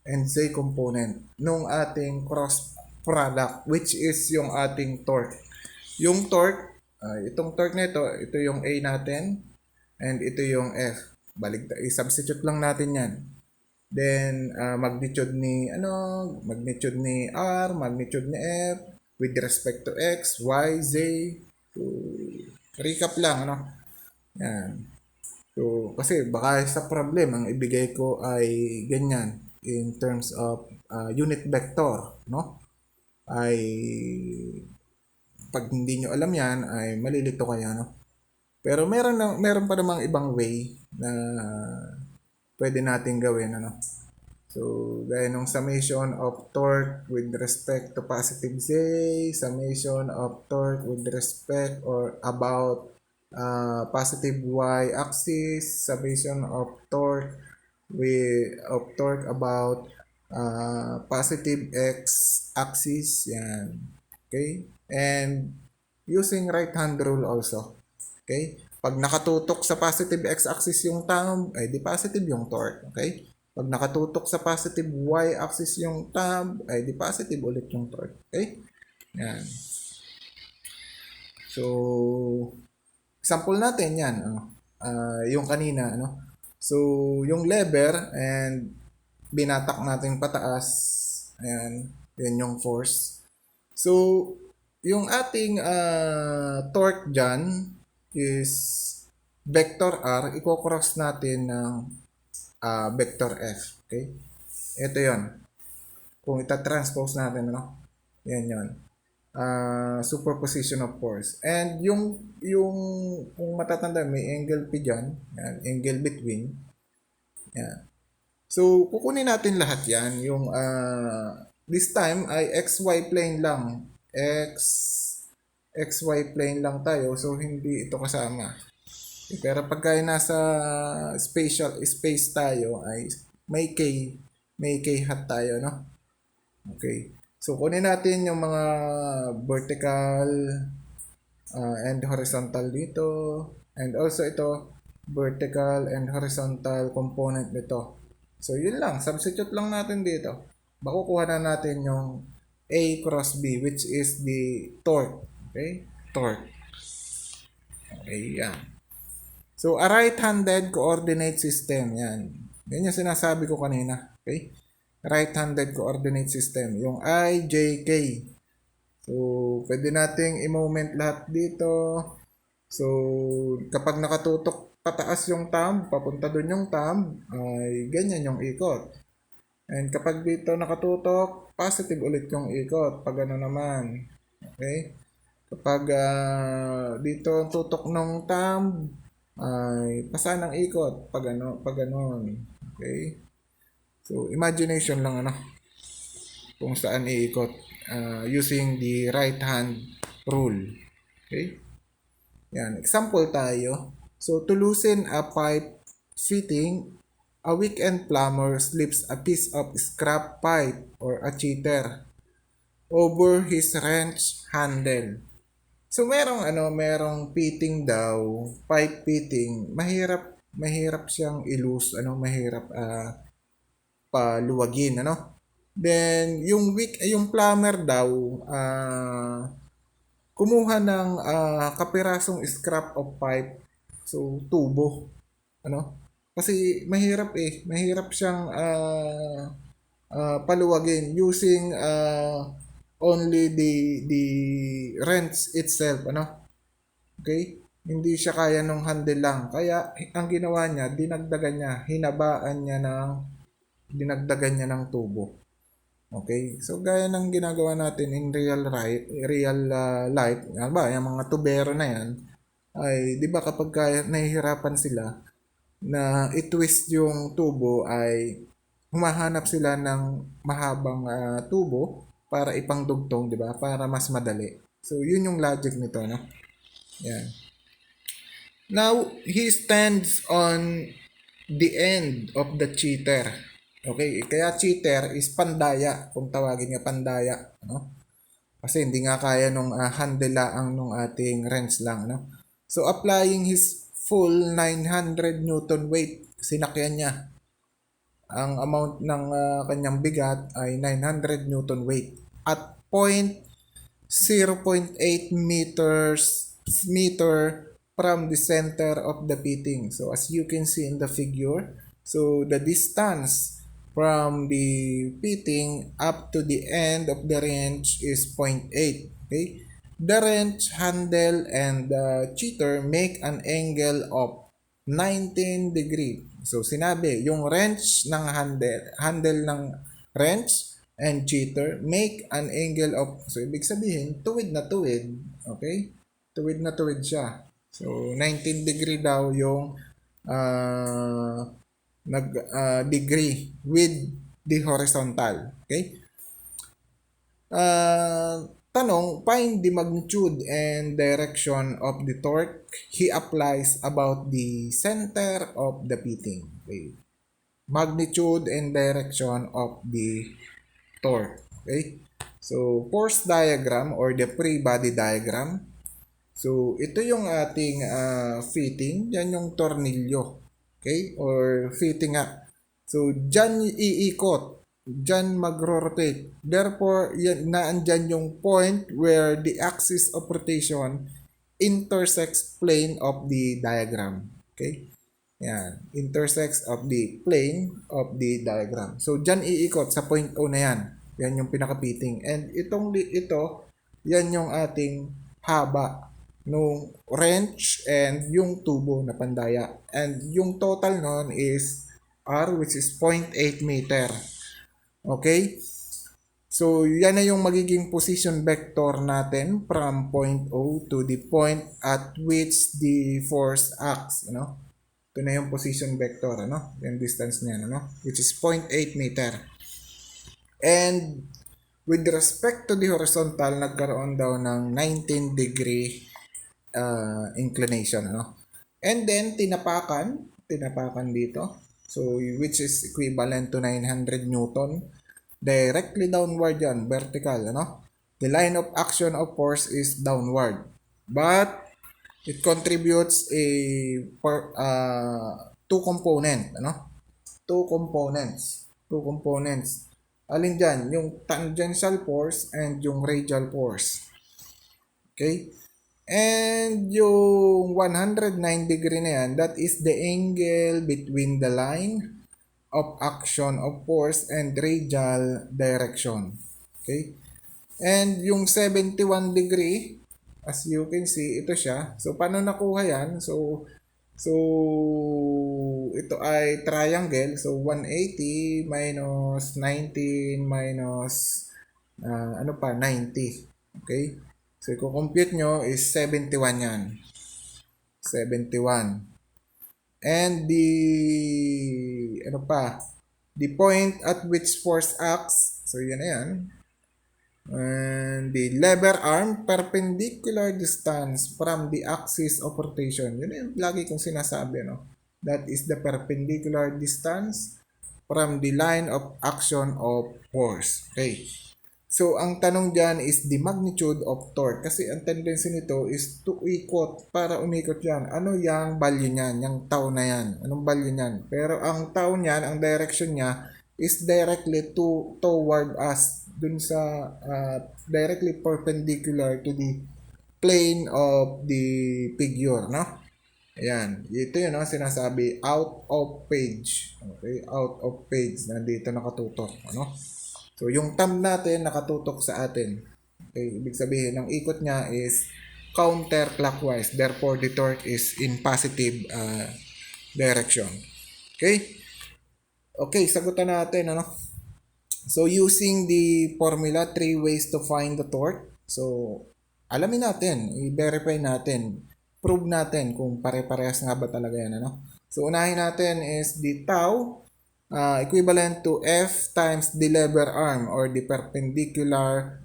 and Z component nung ating cross product, which is yung ating torque. Yung torque, itong torque nito, ito yung A natin, and ito yung F. I-substitute lang natin yan. Then, magnitude ni R, magnitude ni F, with respect to X, Y, Z. So, recap lang, Yan. So, kasi baka sa problem, ang ibigay ko ay ganyan in terms of unit vector, Ay, pag hindi nyo alam yan, ay malilito kayo, Pero meron pa namang ibang way na pwede natin gawin, So, gaya nung summation of torque with respect to positive Z, summation of torque with respect or about positive y-axis, summation of torque about positive x-axis, yan. Okay? And using right-hand rule also. Okay? Pag nakatutok sa positive x-axis yung thumb, ay di positive yung torque. Okay? Pag nakatutok sa positive y-axis yung thumb, ay di positive ulit yung torque. Okay? Yan. So, example natin yan. Yung kanina, So, yung lever and binatak natin pataas. Ayan. Yan yung force. So, yung ating torque dyan is vector R. Iko-cross natin ng vector F. Okay? Ito yon. Kung ita-transpose natin, Yan yon. Superposition of force. And yung kung matatanda, may angle P dyan. Yan, angle between. Yan. So, kukunin natin lahat yan. Yung, this time ay XY plane lang. XY plane lang tayo. So, hindi ito kasama. Pero pagka nasa space tayo ay may K hat tayo, Okay. So, kunin natin yung mga vertical and horizontal dito. And also ito, vertical and horizontal component nito. So, yun lang. Substitute lang natin dito. Makukuha na natin yung A cross B, which is the torque. Okay? Torque. Okay, yan. So, a right-handed coordinate system. Yan. Yan yung sinasabi ko kanina. Okay? Right-handed coordinate system. Yung I, J, K. So, pwede nating i-moment lahat dito. So, kapag nakatutok pataas yung thumb, papunta dun yung thumb, ay ganyan yung ikot. And kapag dito nakatutok, positive ulit yung ikot. Pag ano naman. Okay? Kapag dito tutok ng thumb, ay pasan ang ikot. Pag ganon. Okay? So, imagination lang, kung saan iikot. Using the right hand rule. Okay? Yan. Example tayo. So, to loosen a pipe fitting, a weekend plumber slips a piece of scrap pipe or a cheater over his wrench handle. So, merong fitting daw, pipe fitting. Mahirap siyang i-loose, mahirap paluwagin, Then, yung plumber daw, kumuha ng kapirasong scrap of pipe. So, tubo. Kasi mahirap Mahirap siyang paluwagin using only the wrench itself, Okay? Hindi siya kaya nung handle lang. Kaya, ang ginawa niya, dinagdagan niya ng tubo. Okay? So, gaya ng ginagawa natin in real life, yung mga tubero na yan, ay, di ba kapag nahihirapan sila na i-twist yung tubo ay humahanap sila ng mahabang tubo para ipangdugtong, di ba? Para mas madali. So, yun yung logic nito, no? Yan. Now, he stands on the end of the cheater. Okay, kaya cheater is pandaya, kung tawagin niya pandaya, no? Kasi hindi nga kaya nung handle lang nung ating wrench lang, no? So, applying his full 900 Newton weight, sinakyan niya. Ang amount ng kanyang bigat ay 900 Newton weight at 0.8 meter from the center of the pitting. So as you can see in the figure, so the distance from the pitting up to the end of the wrench is 0.8. Okay? The wrench handle and the cheater make an angle of 19 degree. So sinabi, yung wrench ng handle ng wrench and cheater make an angle of, so ibig sabihin, tuwid na tuwid. Okay? Tuwid na tuwid siya. So 19 degree daw yung degree with the horizontal. Okay? Tanong, find the magnitude and direction of the torque he applies about the center of the pitting. Okay. Magnitude and direction of the torque. Okay. So, force diagram or the free body diagram. So, ito yung ating fitting. Yan yung tornilyo. Okay? Or fitting nga. So, dyan iikot. Dyan magro-rotate. Therefore, yan, naandyan yung point where the axis of rotation intersects plane of the diagram. Okay? Yan. Intersects of the plane of the diagram. So, dyan iikot sa point O na yan. Yan yung pinaka-fitting. And ito, yan yung ating haba nung wrench and yung tubo na pandaya. And yung total nun is R, which is 0.8 meter. Okay? So, yan na yung magiging position vector natin from point O to the point at which the force acts. Ano? Ito na yung position vector. Ano? Yung distance niya. Ano? Which is 0.8 meter. And with respect to the horizontal, nagkaroon daw ng 19 degree inclination. Ano? And then, tinapakan dito. So, which is equivalent to 900 Newton. Directly downward yan, vertical, ano? The line of action of force is downward. But, it contributes two components. Two components. Alin dyan? Yung tangential force and yung radial force. Okay? And yung 109 degree na yan, that is the angle between the line of action of force and radial direction. Okay? And yung 71 degree, as you can see, ito siya. So, paano nakuha yan? So ito ay triangle. So, 180 minus 19 minus 90. Okay? So, i-compute nyo is 71 yan. 71. And the point at which force acts, so yan na yan. And the lever arm, perpendicular distance from the axis of rotation. Yun yung lagi kong sinasabi, no? That is the perpendicular distance from the line of action of force. Okay. So, ang tanong dyan is the magnitude of torque. Kasi ang tendency nito is to ikot para umikot yan. Ano yung value niyan? Yung tau na yan. Anong value niyan? Pero ang tau niyan, ang direction niya is directly toward us. Dun sa directly perpendicular to the plane of the figure, no? Ayan. Ito yun, no? Sinasabi out of page. Okay? Out of page. Nandito nakatutok. Ano? So, yung thumb natin nakatutok sa atin. Okay, ibig sabihin, ang ikot niya is counterclockwise. Therefore, the torque is in positive direction. Okay? Okay, sagutan natin, ano? So, using the formula, 3 ways to find the torque. So, alamin natin, i-verify natin, prove natin kung pare-parehas nga ba talaga yan, ano? So, unahin natin is the tau. equivalent to F times the lever arm or the perpendicular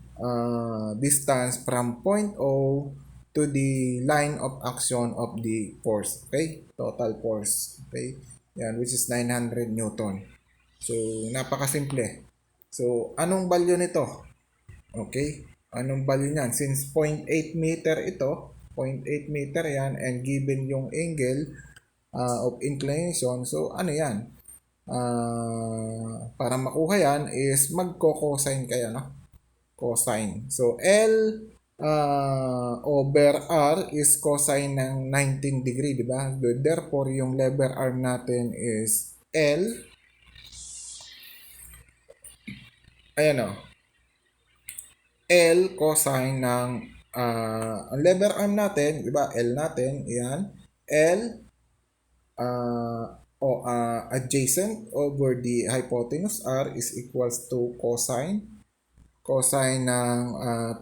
distance from point O to the line of action of the force. Okay? Total force. Okay? Yan, which is 900 Newton. So, napakasimple. So, anong value nito? Okay? Anong value niyan? Since 0.8 meter ito, 0.8 meter yan, and given yung angle of inclination, so ano yan? Para makuha yan is magko-cosine kayo, no? Cosine. So, L over R is cosine ng 19 degree, di ba? Therefore, yung lever arm natin is L. Ayan o. L cosine ng ang lever arm natin, di ba? L natin, yan. L adjacent over the hypotenuse R is equals to cosine ng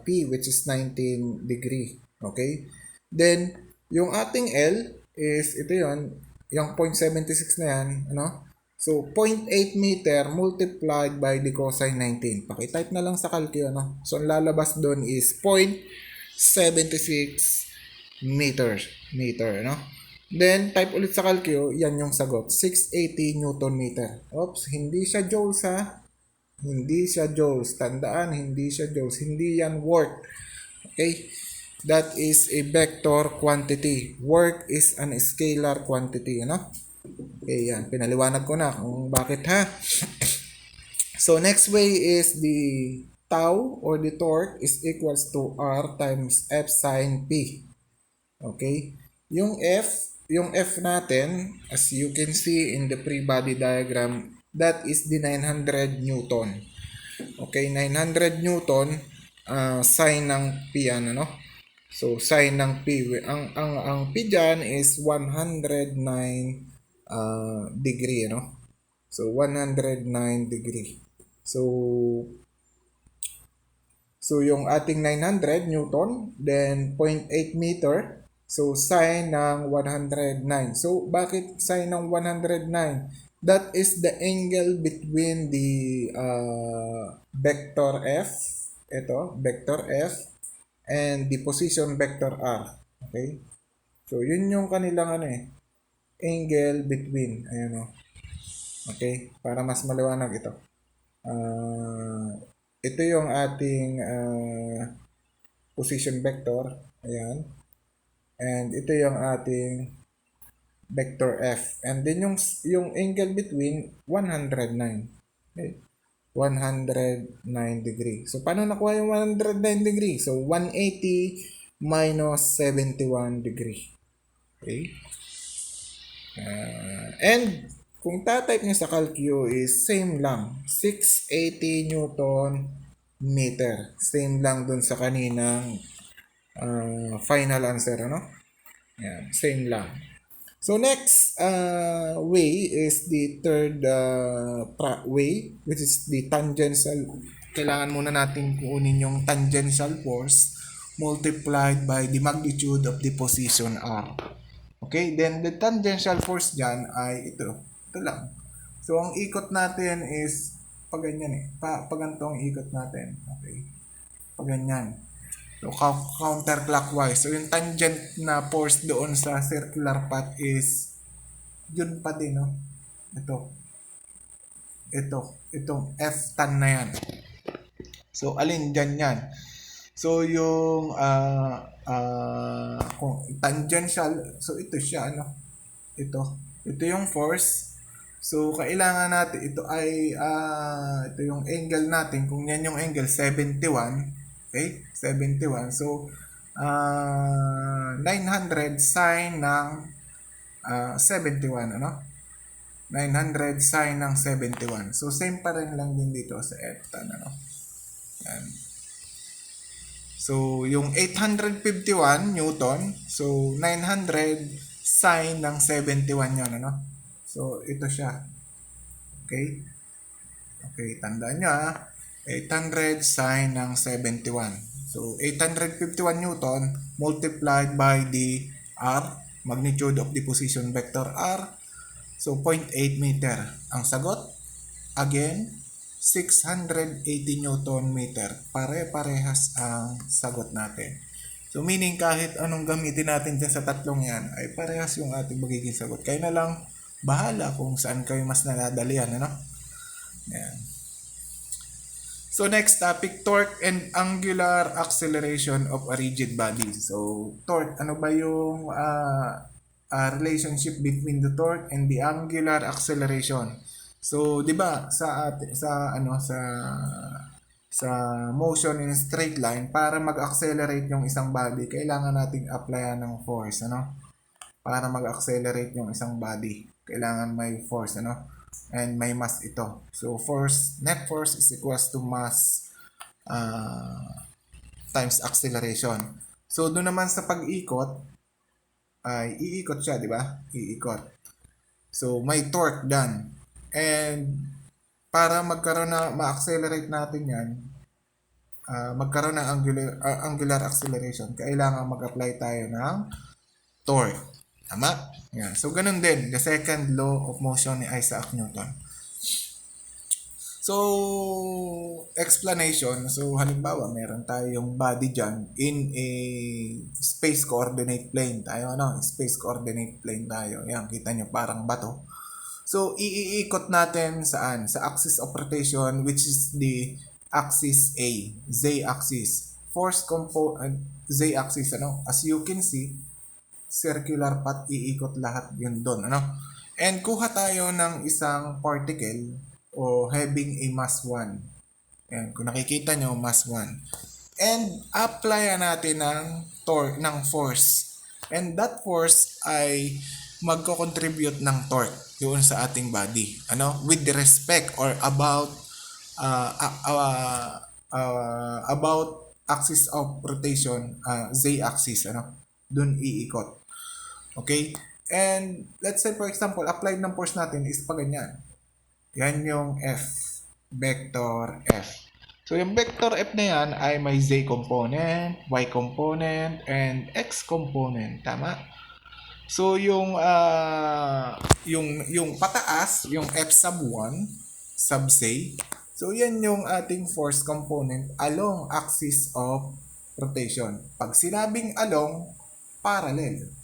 P, which is 19 degree. Okay? Then, yung ating L is, ito yun, yung 0.76 na yan, ano? So, 0.8 meter multiplied by the cosine 19. Pakitype na lang sa calcio, ano? So, ang lalabas doon is 0.76 meter, no? Then, type ulit sa calcio, yan yung sagot. 680 Newton meter. Oops, hindi siya joules ha. Hindi siya joules. Tandaan, hindi siya joules. Hindi yan work. Okay? That is a vector quantity. Work is an scalar quantity. Ano? Okay, yan. Pinaliwanag ko na kung bakit ha. So, next way is the tau or the torque is equals to R times F sine P. Okay? Yung F natin, as you can see in the free body diagram, that is the 900 Newton. Okay, 900 Newton sine ng P yan, ano? So, sine ng P. Ang P dyan is 109 degree, ano? So, 109 degree. So, yung ating 900 Newton, then 0.8 meter, so sine ng 109. So, bakit sine ng 109? That is the angle between the vector F, ito, vector F, and the position vector R. Okay? So, yun yung kanilang ano angle between. Ayan o. Okay? Para mas maliwanag ito. Ito yung ating position vector. Ayan. And ito yung ating vector F. And then yung angle between 109. Okay? 109 degree. So, paano nakuha yung 109 degree? So, 180 minus 71 degree. Okay? And, kung tatype nyo sa calcio is same lang. 680 Newton meter. Same lang dun sa kaninang final answer, ano? Yan, same lang. So, next way is the third way, which is the tangential. Kailangan muna natin kunin yung tangential force multiplied by the magnitude of the position R. Okay, then the tangential force dyan ay ito. Ito lang. So, ang ikot natin is pag ganyan pag ganito ang ikot natin. Okay. Pag ganyan. So, counterclockwise. So, yung tangent na force doon sa circular path is yun pa din, no? Itong F tan na yan. So, alin dyan yan? So, yung kung tangential, so ito siya, ano? Ito yung force. So, kailangan natin, ito yung angle natin. Kung yan yung angle, 71. Okay? 71. So, 900 sine ng 71, ano? 900 sine ng 71. So, same pa rin lang din dito sa F-tan, ano? Yan. So, yung 851 Newton, so 900 sine ng 71 yun, ano? So, ito siya. Okay? Okay, tandaan nyo 800 sine ng 71. So, 851 Newton multiplied by the R, magnitude of the position vector R, So 0.8 meter. Ang sagot, again, 680 Newton meter. Pare-parehas ang sagot natin. So meaning kahit anong gamitin natin dyan sa tatlong yan, ay parehas yung ating magiging sagot. Kayo na lang bahala kung saan kayo mas nadadalian, ano? Yan. So next topic, torque and angular acceleration of a rigid body. So torque, ano ba yung relationship between the torque and the angular acceleration? So 'di ba sa motion in a straight line, para mag-accelerate yung isang body, kailangan nating applyan ng force, ano? Para mag-accelerate yung isang body, kailangan may force, ano? And may mass ito. So net force is equals to mass times acceleration. So doon naman sa pag-ikot, ay iikot siya, di ba? Iikot. So may torque dyan. And para magkaroon na ma-accelerate natin yan, magkaroon ng angular acceleration, kailangan mag-apply tayo ng torque. Tama? Yan. So, ganun din. The second law of motion ni Isaac Newton. So, explanation. So, halimbawa, meron tayong body dyan in a space coordinate plane tayo. Space coordinate plane tayo. Yan, kita nyo, parang bato. So, iikot natin saan? Sa axis of rotation, which is the axis A, z-axis. Z-axis, As you can see, circular path, iikot lahat yun doon, And kuha tayo ng isang particle o having a mass 1. Ayan, kung nakikita nyo, mass 1. And apply natin ng force. And that force ay magko-contribute ng torque doon sa ating body. With respect or about axis of rotation, z-axis, doon iikot. Okay? And let's say for example, applied ng force natin is pa ganyan. Yan yung F. Vector F. So yung vector F na yan ay may Z component, Y component, and X component. Tama? So yung pataas, yung F sub 1, sub Z. So yan yung ating force component along axis of rotation. Pag sinabing along, parallel.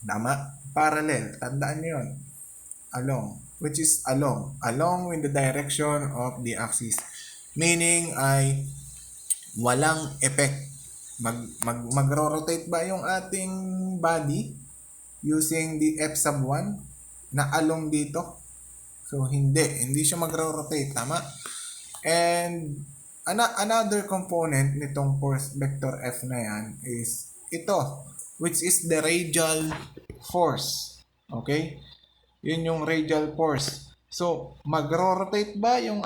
Tama? Parallel. Tandaan nyo yun. Along. Which is along. Along with the direction of the axis. Meaning ay walang effect. Magro-rotate ba yung ating body using the F sub 1 na along dito? So, hindi siya magro-rotate. Tama? And another component nitong force vector F na yan is ito, which is the radial force. Okay? Yun yung radial force. So, magro-rotate ba yung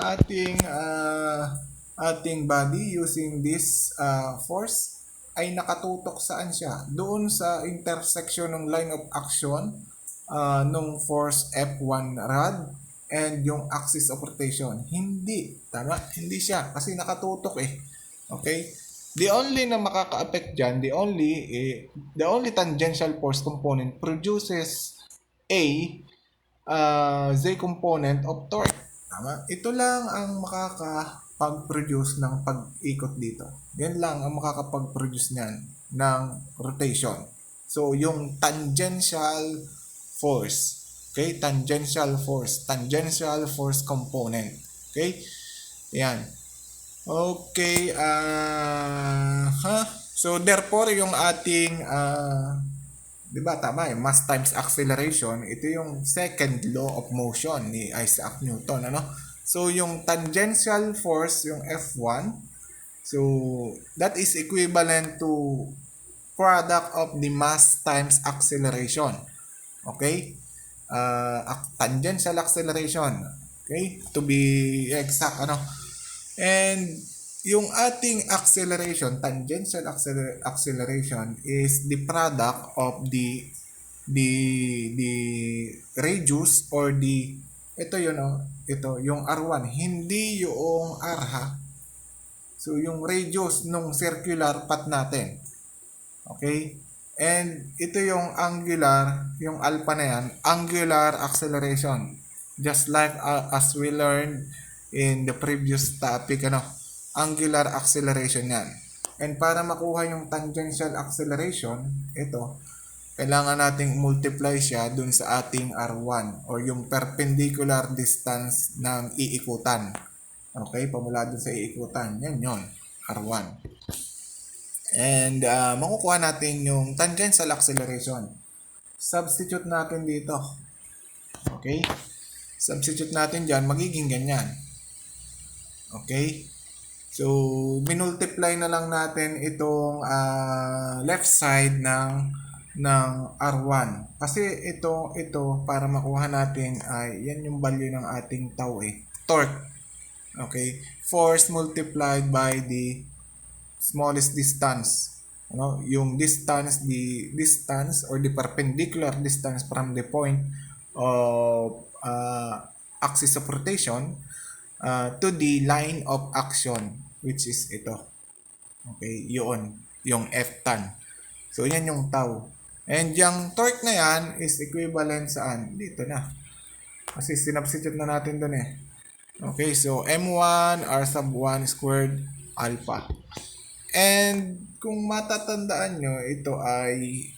ating body using this force? Ay nakatutok saan siya? Doon sa intersection ng line of action nung force F1 rod and yung axis of rotation. Hindi. Tama? Hindi siya. Kasi nakatutok eh. Okay? The only na makaka-affect dyan, the only tangential force component produces a Z component of torque. Tama? Ito lang ang makakapag-produce ng pag-ikot dito. Yan lang ang makakapag-produce niyan ng rotation. So, yung tangential force. Okay? Tangential force component. Okay? Yan. Okay, So therefore yung ating di ba tama, mass times acceleration, ito yung second law of motion ni Isaac Newton, So yung tangential force, yung F1, so that is equivalent to product of the mass times acceleration. Okay? Tangential acceleration. Okay? To be exact, And yung ating acceleration, tangential acceleration is the product of the radius or ito yung R1, hindi yung R ha. So yung radius nung circular path natin. Okay? And ito yung angular, yung alpha na yan, angular acceleration. Just like as we learned in the previous topic, angular acceleration yan. And para makuha yung tangential acceleration, ito, kailangan nating multiply siya dun sa ating R1 or yung perpendicular distance ng iikutan. Okay, pamula dun sa iikutan. Yan yon, R1. And makukuha natin yung tangential acceleration. Substitute natin dito. Okay? Substitute natin dyan, magiging ganyan. Okay? So, minultiply na lang natin itong left side ng R1. Kasi ito para makuha natin ay yan yung value ng ating tau torque. Okay? Force multiplied by the smallest distance. Yung distance, the distance or the perpendicular distance from the point of axis of rotation to the line of action, which is ito. Okay, yun, yung F tan. So, yan yung tau. And yung torque na yan is equivalent saan? Dito na. Kasi sinubstitute na natin dun eh. Okay, so M1 R sub 1 squared alpha. And kung matatandaan nyo, ito ay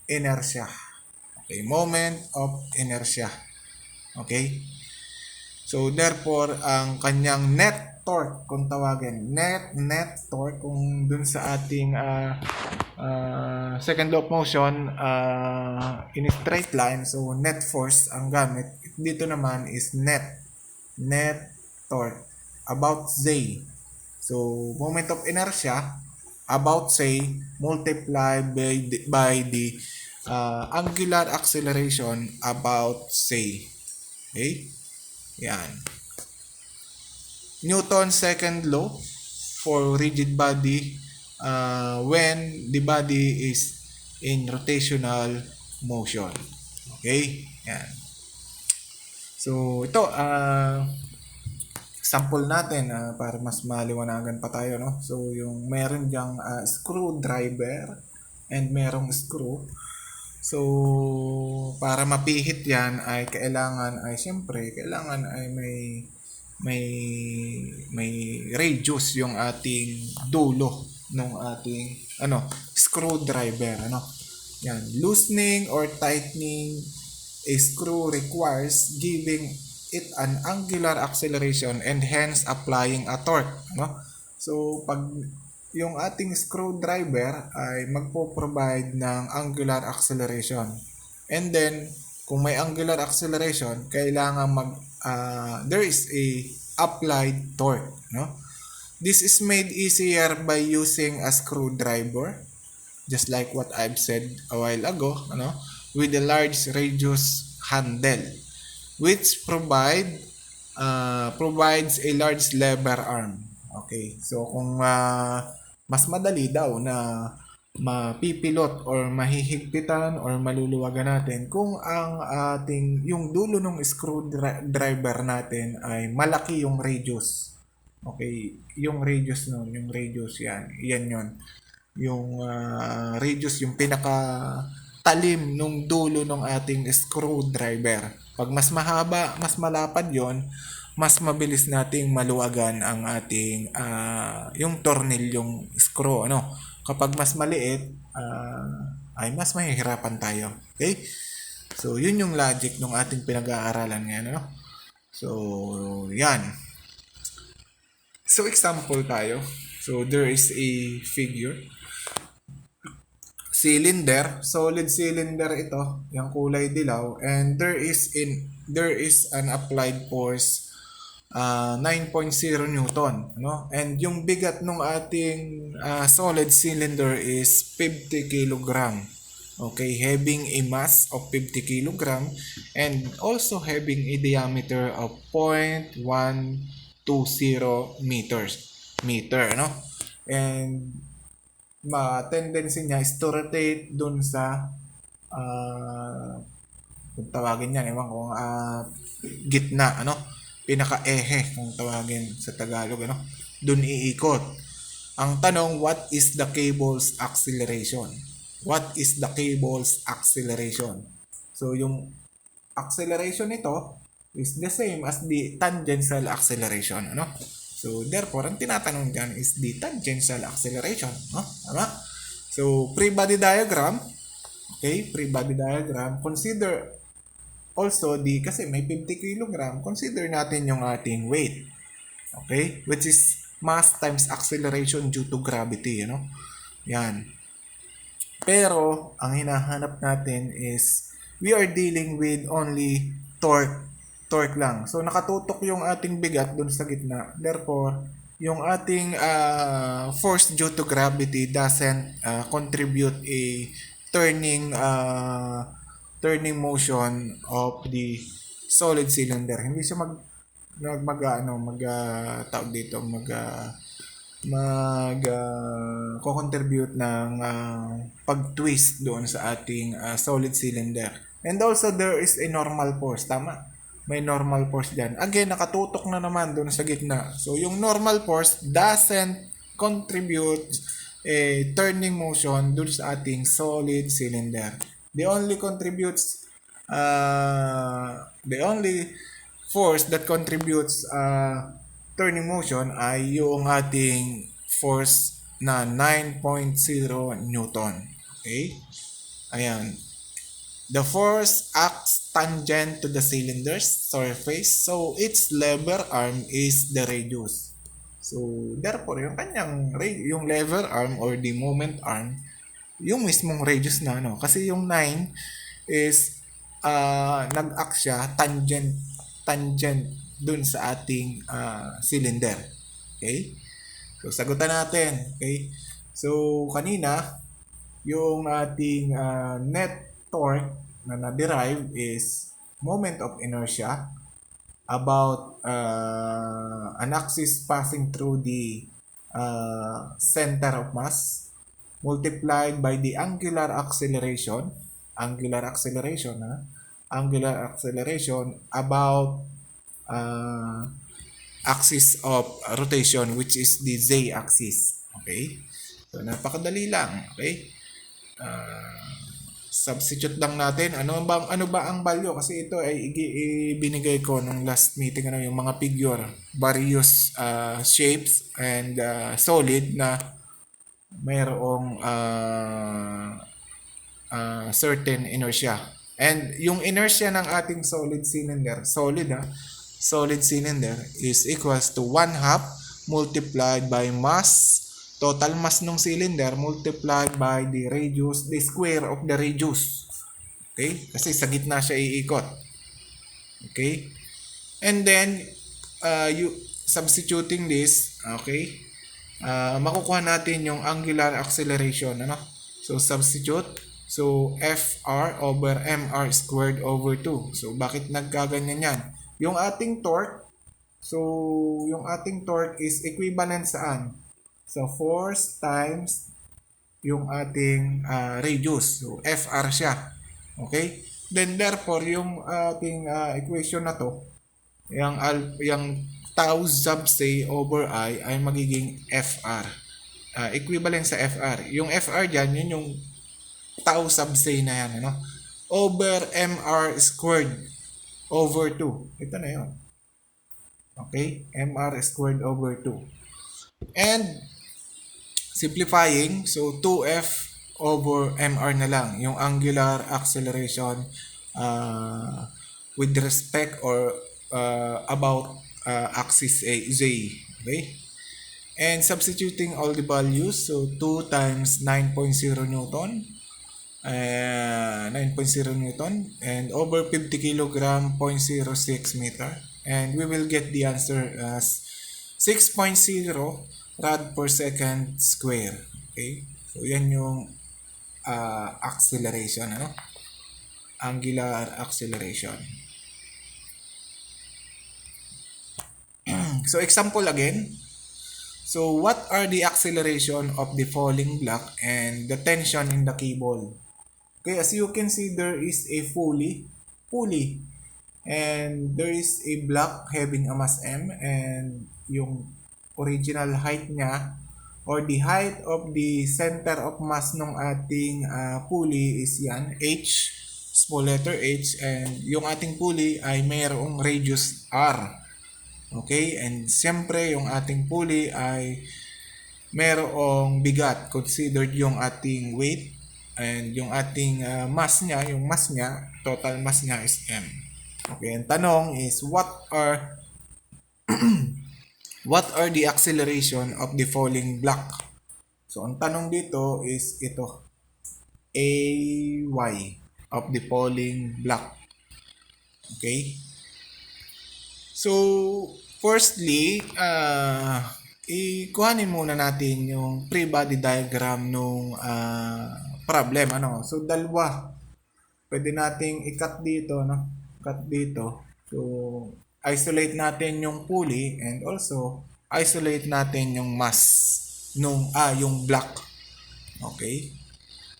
inertia. Okay, moment of inertia. Okay? So, therefore, ang kanyang net torque, kung tawagin, net torque, kung dun sa ating second law of motion in a straight line, so net force ang gamit. Dito naman is net torque, about Z. So, moment of inertia, about say, multiplied by the angular acceleration, about say. Okay? Yan. Newton's second law for rigid body when the body is in rotational motion. Okay? Yan. So, ito, example natin para mas maliwanagan pa tayo, no? So, yung meron diyang screwdriver and merong screw. So, para mapihit yan ay kailangan ay may radius yung ating dulo ng ating screwdriver, Yan, loosening or tightening a screw requires giving it an angular acceleration and hence applying a torque, So, pag yung ating screwdriver ay magpo-provide ng angular acceleration. And then, kung may angular acceleration, kailangan there is a applied torque, This is made easier by using a screwdriver, just like what I've said a while ago, with a large radius handle, which provides a large lever arm. Okay, so kung mas madali daw na mapipilot or mahihigpitan or maluluwagan natin kung ang yung dulo ng screwdriver natin ay malaki yung radius. Okay, yung radius yan yon. Yung radius, yung pinaka talim nung dulo ng ating screwdriver. Pag mas mahaba, mas malapad yon, mas mabilis nating maluwagan ang ating yung tornilyong screw, Kapag mas maliit, ay mas mahihirapan tayo. Okay? So, yun yung logic ng ating pinag-aaralan ngayon, So, yan. So, example tayo. So, there is a figure. Cylinder, solid cylinder ito, yung kulay dilaw, and there is an applied force 9.0 Newton, And yung bigat ng ating solid cylinder is 50 kilogram. Okay, having a mass of 50 kilogram and also having a diameter of 0.120 meter, And tendency niya is to rotate dun sa kung tawagin yan, kung gitna, pinaka-ehe kung tawagin sa Tagalog, dun iikot. Ang tanong, what is the cable's acceleration? what is the cable's acceleration. So yung acceleration nito is the same as the tangential acceleration, ano? So therefore, ang tinatanong dyan is the tangential acceleration, no? Tama? So free body diagram, okay, free body diagram, consider also kasi may 50 kg, consider natin yung ating weight, okay, which is mass times acceleration due to gravity, you know? Yan. Pero ang hinahanap natin is we are dealing with only torque lang. So nakatutok yung ating bigat dun sa gitna. Therefore, yung ating force due to gravity doesn't contribute a turning motion of the solid cylinder. Hindi siya tawag dito, contribute ng pag-twist doon sa ating solid cylinder. And also there is a normal force, tama? May normal force dyan. Again, nakatutok na naman doon sa gitna. So yung normal force doesn't contribute a turning motion doon sa ating solid cylinder. The only force that contributes turning motion ay yung ating force na 9.0 Newton. Okay? Ayan. The force acts tangent to the cylinder's surface, so its lever arm is the radius. So, therefore, yung lever arm or the moment arm, yung mismong radius na, no? Kasi yung 9 is nag-act siya tangent dun sa ating cylinder. Okay? So, sagutan natin. Okay? So, kanina, yung ating net torque na na-derive is moment of inertia about an axis passing through the center of mass multiplied by the angular acceleration about axis of rotation, which is the z-axis. Okay? So, napakadali lang. Okay? Substitute lang natin. Ano ba ang value? Kasi ito ay ibinigay ko nung last meeting, yung mga figure, various shapes and solid na mayroong certain inertia. And yung inertia ng ating solid cylinder is equals to 1/2 multiplied by mass, total mass ng cylinder multiplied by the radius, the square of the radius. Okay? Kasi sa gitna siya iikot. Okay? And then, substituting this, okay, makukuha natin yung angular acceleration. Ano? So, substitute. So, FR over MR squared over 2. So, bakit nagkaganyan yan? Yung ating torque, is equivalent saan? So, force times yung ating radius. So, FR siya. Okay? Then, therefore, yung ating equation na to, yung tau sub C over I ay magiging FR. Equivalent sa FR. Yung FR dyan, yun yung tau sub C na yan. Ano? Over MR squared over 2. Ito na yun. Okay? MR squared over 2. And, simplifying, so 2F over MR na lang, yung angular acceleration with respect or about axis Z. Okay? And substituting all the values, so 2 times 9.0 Newton, 9.0 Newton, and over 50 kilogram, 0.06 meter. And we will get the answer as 6.0 rad per second square. Okay? So, yan yung acceleration, ano? Angular acceleration. So, example again. So, what are the acceleration of the falling block and the tension in the cable? Okay, as you can see, there is a pulley, and there is a block having a mass M, and yung original height niya or the height of the center of mass ng ating pulley is yan, H, small letter H, and yung ating pulley ay mayroong radius R. Okay? And siyempre, yung ating pulley ay mayroong bigat, considered yung ating weight, and yung ating mass niya, total mass niya is M. Okay, ang tanong is what are the acceleration of the falling block? So, ang tanong dito is ito. AY of the falling block. Okay? So, firstly, ikuhanin muna natin yung free-body diagram nung problem. So, dalawa. Pwede nating i-cut dito, no? Cut dito. So, isolate natin yung pulley and also isolate natin yung mass yung block. Okay?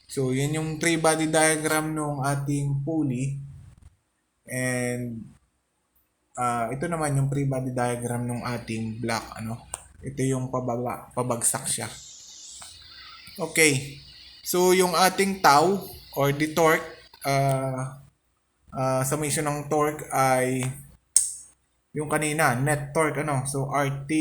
So, yan yung three body diagram ng ating pulley. And ito naman yung three body diagram ng ating block. Ito yung pabagsak siya. Okay. So, yung ating tau or the torque, summation ng torque ay yung kanina, net torque, So, RT,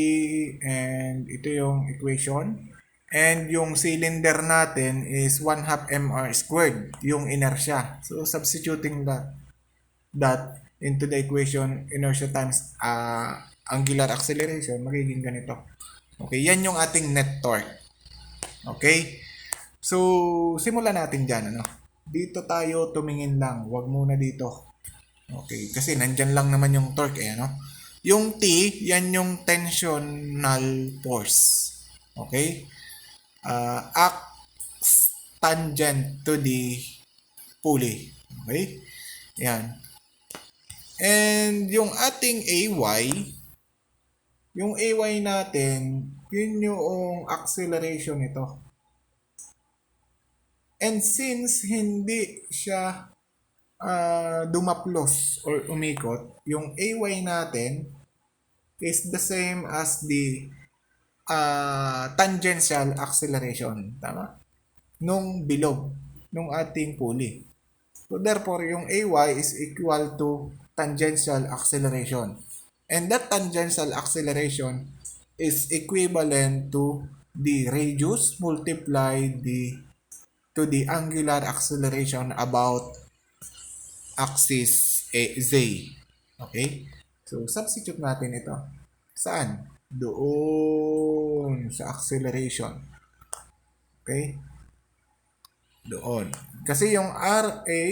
and ito yung equation. And yung cylinder natin is 1/2 mr squared, yung inertia. So, substituting that into the equation, inertia times angular acceleration, magiging ganito. Okay, yan yung ating net torque. Okay? So, simulan natin dyan, Dito tayo tumingin lang, wag muna dito. Okay, kasi nandyan lang naman yung torque, Yung T, yan yung tensional force. Okay? Acts tangent to the pulley. Okay? Yan. And yung ating AY natin, yun yung acceleration nito. And since hindi siya dumaplos or umikot, yung AY natin is the same as the tangential acceleration. Tama? Nung bilog, nung ating pulley. So therefore, yung AY is equal to tangential acceleration. And that tangential acceleration is equivalent to the radius multiplied to the angular acceleration about axis Z. Okay? So, substitute natin ito. Saan? Doon sa acceleration. Okay? Doon. Kasi yung RA,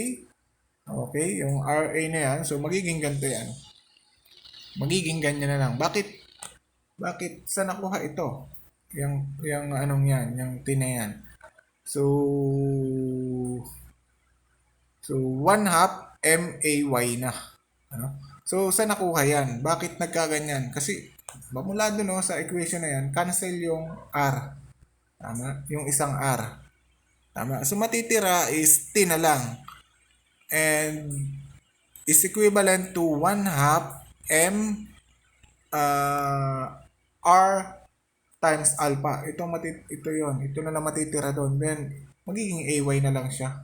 okay, yung RA na yan, so magiging ganito yan. Magiging ganyan na lang. Bakit saan nakuha ito? Yung anong yan, yung T na yan. So 1/2 MAY na. So, saan nakuha yan? Bakit nagkaganyan? Kasi, mula doon sa equation na yan, cancel yung R. Tama? Yung isang R. Tama? So, matitira is T na lang. And, is equivalent to 1/2 M R times alpha. Ito yon. Ito na lang matitira doon. Then, magiging AY na lang siya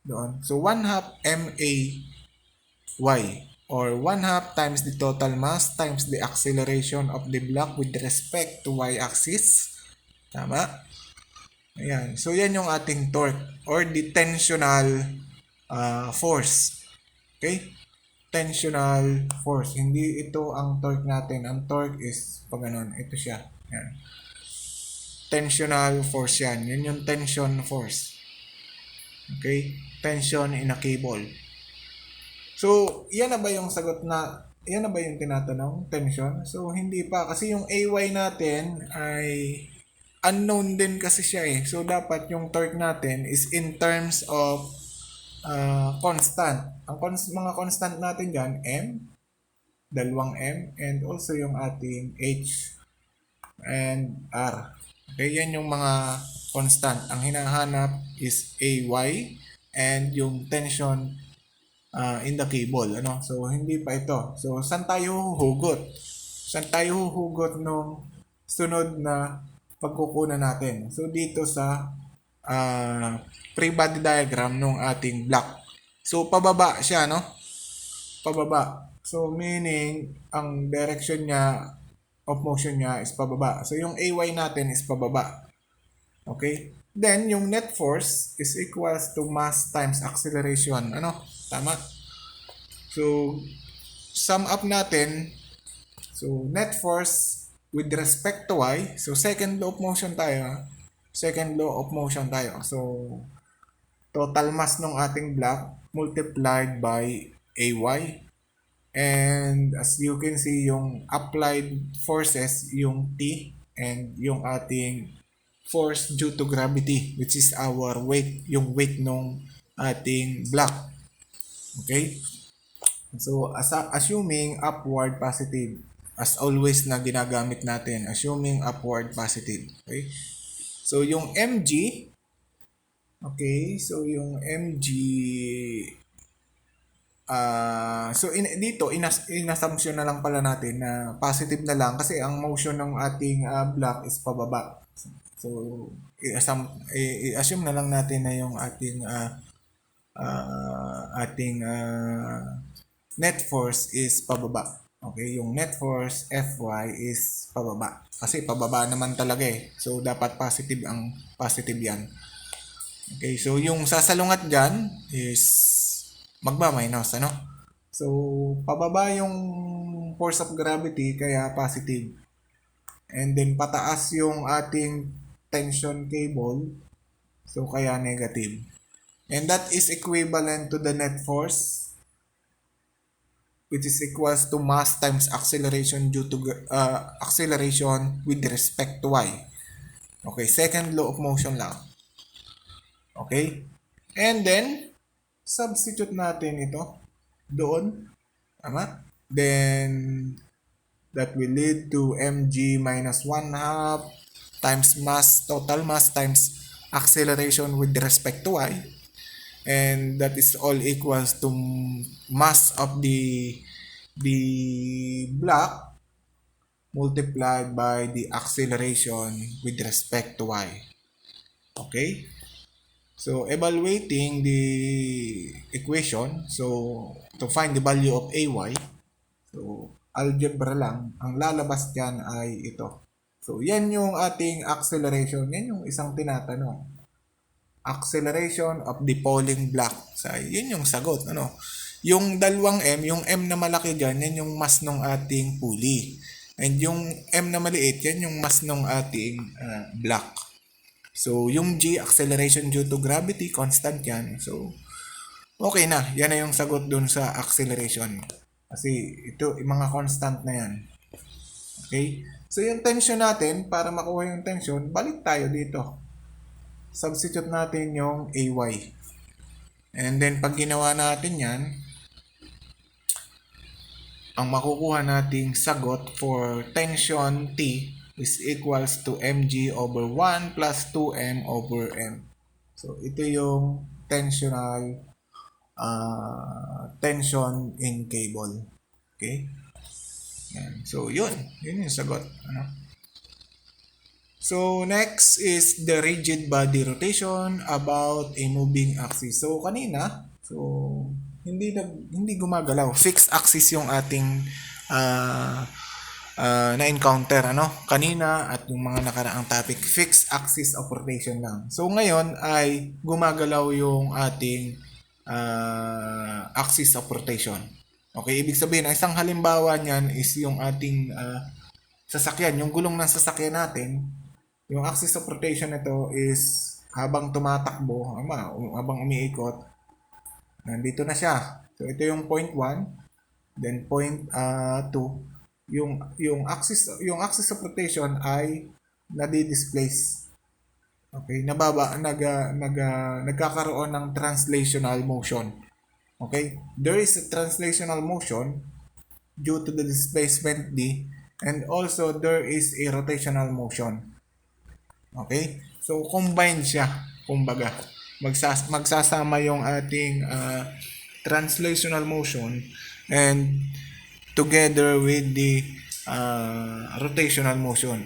doon. So, 1/2 MAY or 1/2 times the total mass times the acceleration of the block with respect to y-axis. Tama? Ayan. So, yan yung ating torque or the tensional force. Okay? Tensional force. Hindi ito ang torque natin. Ang torque is pag ganun. Ito siya. Ayan. Tensional force yan. Yan yung tension force. Okay? Tension in a cable. So, yan na ba yung sagot yan na ba yung tinatanong? Tension? So, hindi pa. Kasi yung AY natin ay unknown din kasi siya eh. So, dapat yung torque natin is in terms of constant. Ang mga constant natin dyan, M, dalawang M, and also yung ating H and R. Okay, yan yung mga constant. Ang hinahanap is AY and yung tension in the cable. So, hindi pa ito. So, saan tayo huhugot? Saan tayo huhugot nung sunod na pagkukunan natin. So dito sa free body diagram ng ating block. So pababa siya, no? Pababa. So meaning ang direction niya of motion niya is pababa. So yung AY natin is pababa. Okay? Then yung net force is equals to mass times acceleration. Ano? Tama? So sum up natin. So net force with respect to y. So second law of motion tayo. Second law of motion tayo. So total mass ng ating block multiplied by AY. And as you can see, yung applied forces, yung T, and yung ating force due to gravity, which is our weight, yung weight ng ating block. Okay? So, assuming upward positive, as always na ginagamit natin, assuming upward positive. Okay? So, yung mg, okay, so yung mg, dito, inassumption na lang pala natin na positive na lang kasi ang motion ng ating block is pababa. So, i-assume na lang natin na yung ating net force is pababa. Okay, yung net force Fy is pababa. Kasi pababa naman talaga eh. So, dapat positive ang positive yan. Okay, so yung sasalungat dyan is magba-minus, ano? So, pababa yung force of gravity, kaya positive. And then, pataas yung ating tension cable, so kaya negative. And that is equivalent to the net force, which is equals to mass times acceleration due to acceleration with respect to y. Okay, second law of motion lang. Okay? And then, substitute natin ito doon. Tama? Then, that will lead to mg minus 1/2 times mass, total mass times acceleration with respect to y. And that is all equals to mass of the block multiplied by the acceleration with respect to y. Okay? So, evaluating the equation, so to find the value of AY, so algebra lang, ang lalabas dyan ay ito. So, yan yung ating acceleration, yan yung isang tinatanong. Acceleration of the Pauling block. So, yun yung sagot, ano? Yung dalawang M, yung M na malaki dyan, yan yung mass ng ating pulley. And yung M na maliit, yan yung mass ng ating block. So, yung G, acceleration due to gravity, constant yan. So, okay na. Yan na yung sagot dun sa acceleration. Kasi ito, yung mga constant na yan. Okay? So, yung tension natin, para makuha yung tension, balik tayo dito. Substitute natin yung AY. And then, pag ginawa natin yan, ang makukuha nating sagot for tension T is equals to mg over 1 plus 2m over m. So, ito yung tension in cable. Okay? Yan. So, yun. Yun yung sagot. Ano? So, next is the rigid body rotation about a moving axis. So, kanina, hindi gumagalaw. Fixed axis yung ating na-encounter, ano? Kanina at yung mga nakaraang topic, fixed axis of rotation lang. So, ngayon ay gumagalaw yung ating axis of rotation. Okay, ibig sabihin, ang isang halimbawa niyan is yung ating sasakyan, yung gulong ng sasakyan natin. Yung axis of rotation nito is habang tumatakbo, habang umiikot, nandito na siya. So, ito yung point 1, then point 2. Yung axis of rotation ay nadi-displace. Okay, nagkakaroon ng translational motion. Okay? There is a translational motion due to the displacement D, and also there is a rotational motion. Okay? So combined siya, kumbaga. Magsasama yung ating translational motion and together with the rotational motion.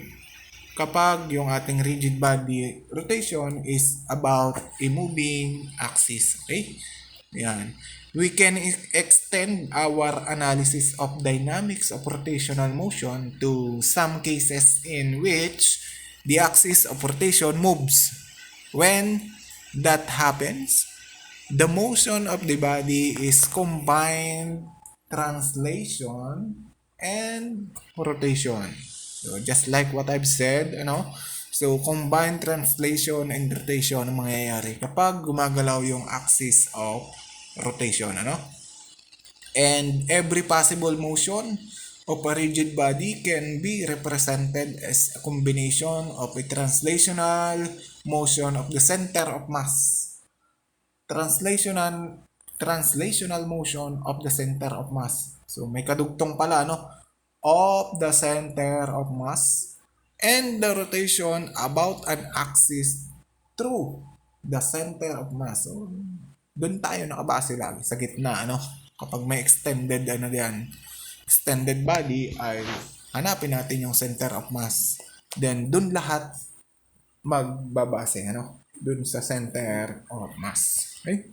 kapag yung ating rigid body rotation is about a moving axis. Okay? Yan. We can extend our analysis of dynamics of rotational motion to some cases in which the axis of rotation moves. When that happens, the motion of the body is combined translation and rotation. So just like what I've said, so combined translation and rotation ang mangyayari kapag gumagalaw yung axis of rotation, And every possible motion of a rigid body can be represented as a combination of a translational motion of the center of mass, translational motion of the center of mass. So may kadugtong pala, of the center of mass and the rotation about an axis through the center of mass. So doon tayo nakabase lagi sa gitna, kapag may extended extended body, ay hanapin natin yung center of mass, then doon lahat magbabase, doon sa center of mass. Okay?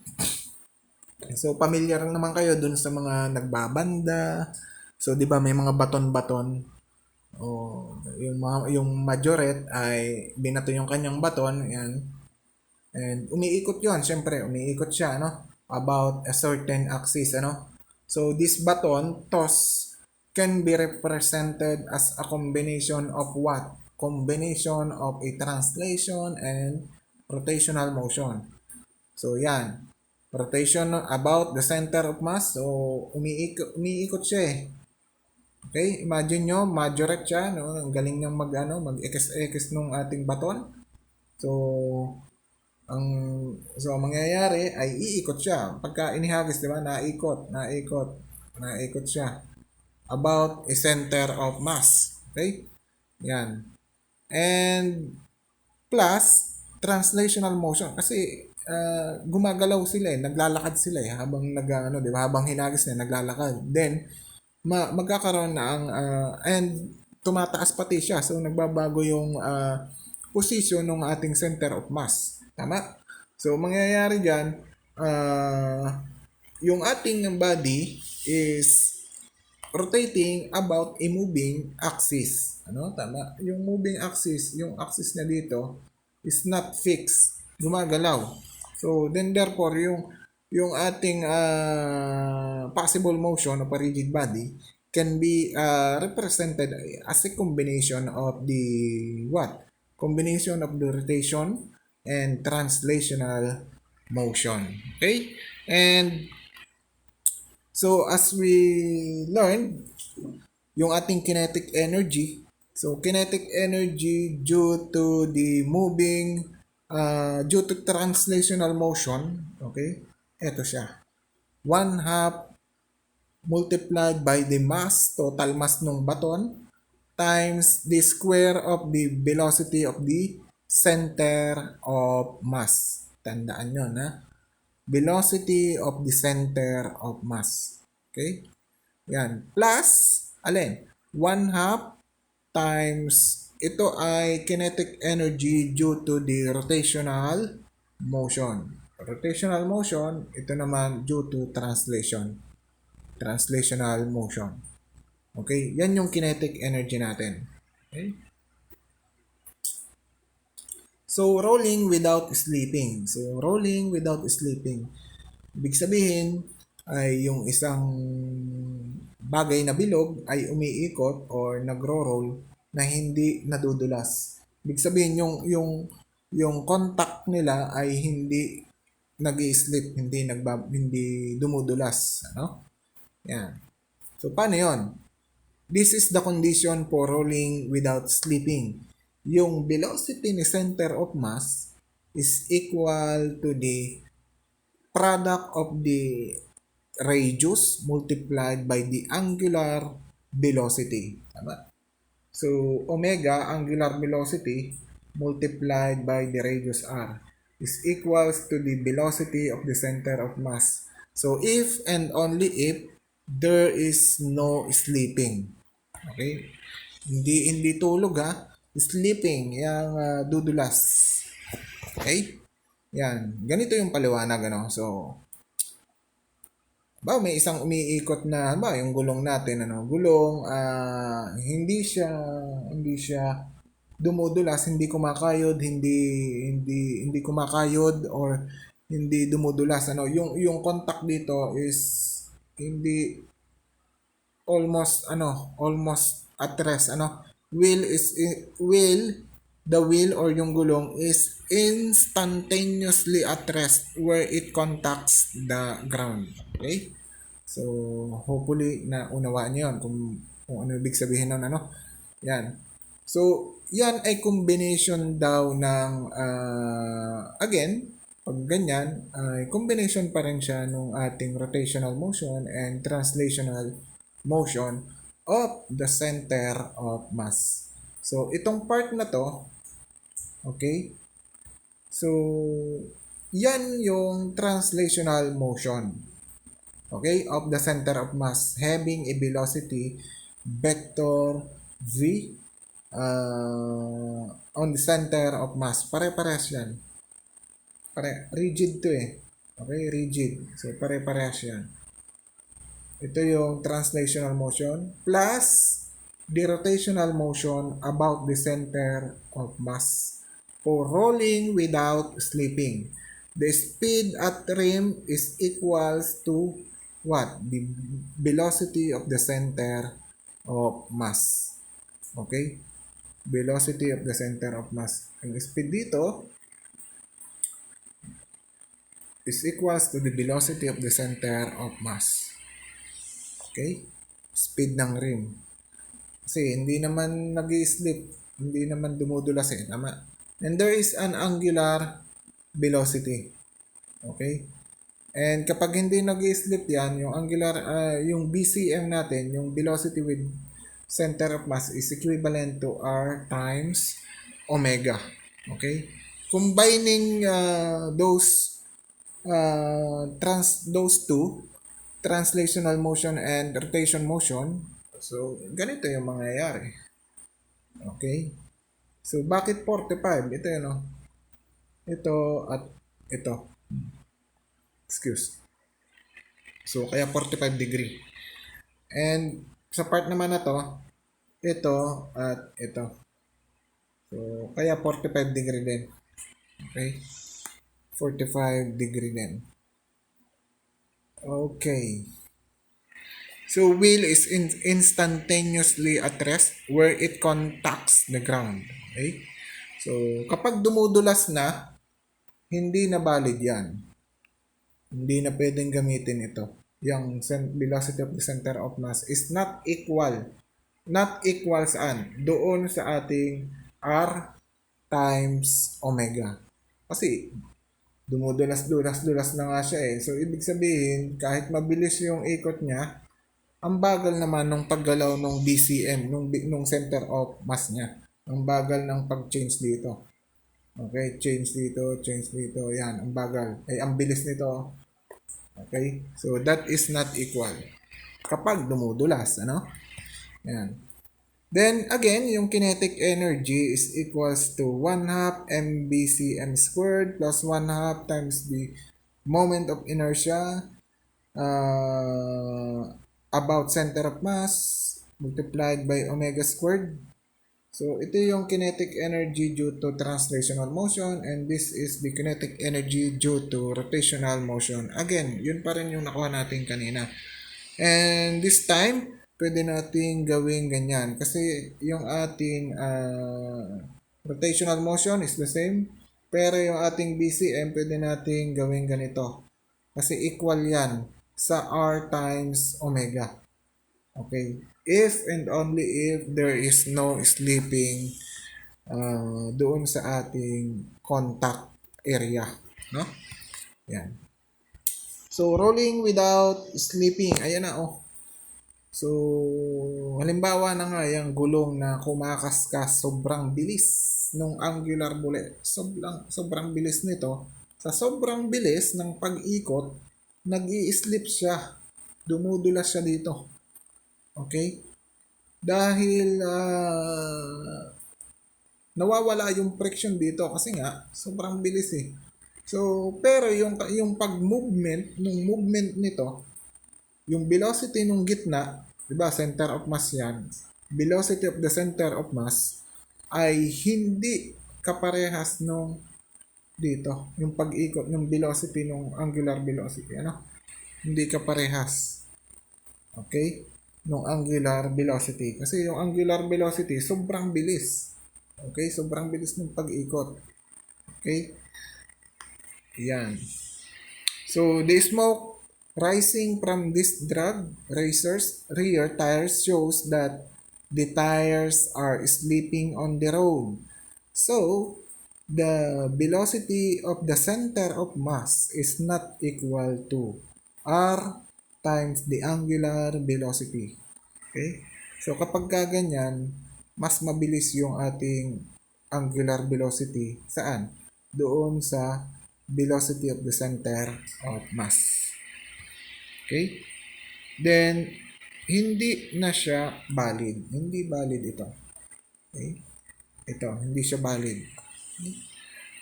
So familiar naman kayo doon sa mga nagbabanda. So 'di ba may mga baton-baton, yung majorette ay binato yung kanyang baton, yan. And umiikot 'yon, syempre umiikot siya, about a certain axis, So this baton toss can be represented as a combination of what? Combination of a translation and rotational motion. So yan, rotation about the center of mass. So umiikot siya eh. Okay, imagine nyo, majorette siya, ang galing niyang mag-ekis-ekis nung ating baton. So ang mangyayari ay iikot siya. Pagka inihagis, di ba? Naikot siya about a center of mass. Okay? Yan. And plus translational motion kasi gumagalaw sila eh, naglalakad sila eh habang di ba? Habang hinagis na naglalakad. Then magkakaroon na ang and tumataas pati siya. So nagbabago yung position ng ating center of mass. Tama? So, mangyayari dyan, yung ating body is rotating about a moving axis. Tama? Yung moving axis, yung axis na dito, is not fixed. Gumagalaw. So, then therefore, yung ating possible motion of a rigid body can be represented as a combination of the what? Combination of the rotation and translational motion. Okay? And so as we learned, yung ating kinetic energy. So kinetic energy due to the moving, due to translational motion, okay? Ito siya. 1/2 multiplied by the mass, total mass ng baton, times the square of the velocity of the center of mass. Tandaan nyo na. Velocity of the center of mass. Okay? Yan. Plus, alin? 1/2 times, ito ay kinetic energy due to the rotational motion. Rotational motion, ito naman due to translation. Translational motion. Okay? Yan yung kinetic energy natin. Okay? So, rolling without sleeping. So, rolling without sleeping. Ibig sabihin ay yung isang bagay na bilog ay umiikot or nagro-roll na hindi nadudulas. Ibig sabihin yung contact nila ay hindi nag-i-slip, hindi dumudulas, Yan. So, paano 'yon? This is the condition for rolling without sleeping. Yung velocity ni center of mass is equal to the product of the radius multiplied by the angular velocity. Tama? So, omega, angular velocity, multiplied by the radius r is equals to the velocity of the center of mass. So, if and only if there is no sleeping. Okay? Hindi tulog sleeping, yung dudulas. Okay? Yan. Ganito yung paliwanag, ano? So, may isang umiikot na, yung gulong natin, ano? Gulong, hindi siya dumudulas, hindi kumakayod, hindi kumakayod or hindi dumudulas, ano? Yung contact dito is hindi almost at rest, ano. The wheel or yung gulong is instantaneously at rest where it contacts the ground. Okay? So, hopefully na unawaan niyo yun kung ano ibig sabihin nun, ano. Yan. So, yan ay combination daw ng again, pag ganyan, ay combination pa rin siya ng ating rotational motion and translational motion of the center of mass. So, itong part na to, okay? So, yan yung translational motion, okay, of the center of mass having a velocity vector v on the center of mass. Pare-parehas yan. Rigid to eh. Okay, rigid. So, pare-parehas yan. Ito yung translational motion plus the rotational motion about the center of mass for rolling without slipping. The speed at rim is equals to what? The velocity of the center of mass. Okay? Velocity of the center of mass. Ang speed dito is equals to the velocity of the center of mass. Okay? Speed ng rim. Kasi hindi naman nag-i-slip, hindi naman dumudulas eh, tama? And there is an angular velocity. Okay? And kapag hindi nag-i-slip yan, yung angular, yung BCM natin, yung velocity with center of mass is equivalent to R times omega. Okay? Combining those two, translational motion and rotation motion, so ganito yung mangyayari. Okay? So, bakit 45? Ito yun, no? Ito at ito. Excuse. So, kaya 45 degree. And, sa part naman na to, ito at ito. So, kaya 45 degree din. Okay? 45 degree din. Okay. So, wheel is instantaneously at rest where it contacts the ground. Okay? So, kapag dumudulas na, hindi na valid yan. Hindi na pwedeng gamitin ito. Yung velocity of the center of mass is not equal. Not equal saan? Doon sa ating R times omega. Kasi, dumudulas-dulas na nga siya eh. So, ibig sabihin, kahit mabilis yung ikot niya, ang bagal naman nung paggalaw nung BCM, nung center of mass niya. Ang bagal ng pag-change dito. Okay, change dito. Yan, ang bagal. Ay, ang bilis nito. Okay, so that is not equal. Kapag dumudulas, ano? Yan. Then, again, yung kinetic energy is equals to 1/2 mbcm squared plus 1/2 times the moment of inertia about center of mass multiplied by omega squared. So, ito yung kinetic energy due to translational motion and this is the kinetic energy due to rotational motion. Again, yun pa rin yung nakuha natin kanina. And this time, pwede natin gawin ganyan. Kasi yung ating rotational motion is the same. Pero yung ating BCM, pwede natin gawin ganito. Kasi equal yan sa R times omega. Okay. If and only if there is no slipping doon sa ating contact area. No? Yan. So, rolling without slipping. Ayan na, oh. So, halimbawa na nga, yung gulong na kumakaskas, sobrang bilis nung angular bullet. Sobrang bilis nito. Sa sobrang bilis ng pag-ikot, nag-i-slip siya. Dumudulas siya dito. Okay? Dahil nawawala yung friction dito kasi nga sobrang bilis eh. So, pero yung pag-movement, nung movement nito, yung velocity nung gitna, 'di ba, center of mass 'yan. Velocity of the center of mass ay hindi kaparehas nung dito, yung pag-ikot ng velocity nung angular velocity, ano? Hindi kaparehas. Okay? Nung angular velocity. Kasi yung angular velocity, sobrang bilis. Okay? Sobrang bilis ng pag-ikot. Okay? Yan. So, the smoke rising from this drag racer's rear tires shows that the tires are slipping on the road. So, the velocity of the center of mass is not equal to r times the angular velocity. Okay? So, kapag ganyan, mas mabilis yung ating angular velocity. Saan? Doon sa velocity of the center of mass. Okay? Then, hindi na siya valid. Hindi valid ito. Okay? Ito, hindi siya valid. Okay?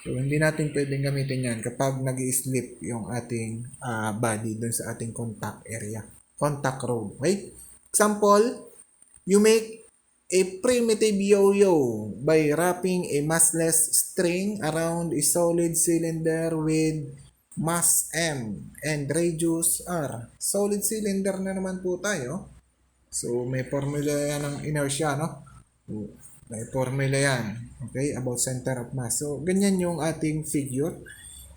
So, hindi natin pwedeng gamitin yan kapag nag-slip yung ating body dun sa ating contact area. Contact road. Okay? Example, you make a primitive yo-yo by wrapping a massless string around a solid cylinder with mass M and radius R. Solid cylinder na naman po tayo. So, may formula yan ng inertia, no? May formula yan. Okay? About center of mass. So, ganyan yung ating figure.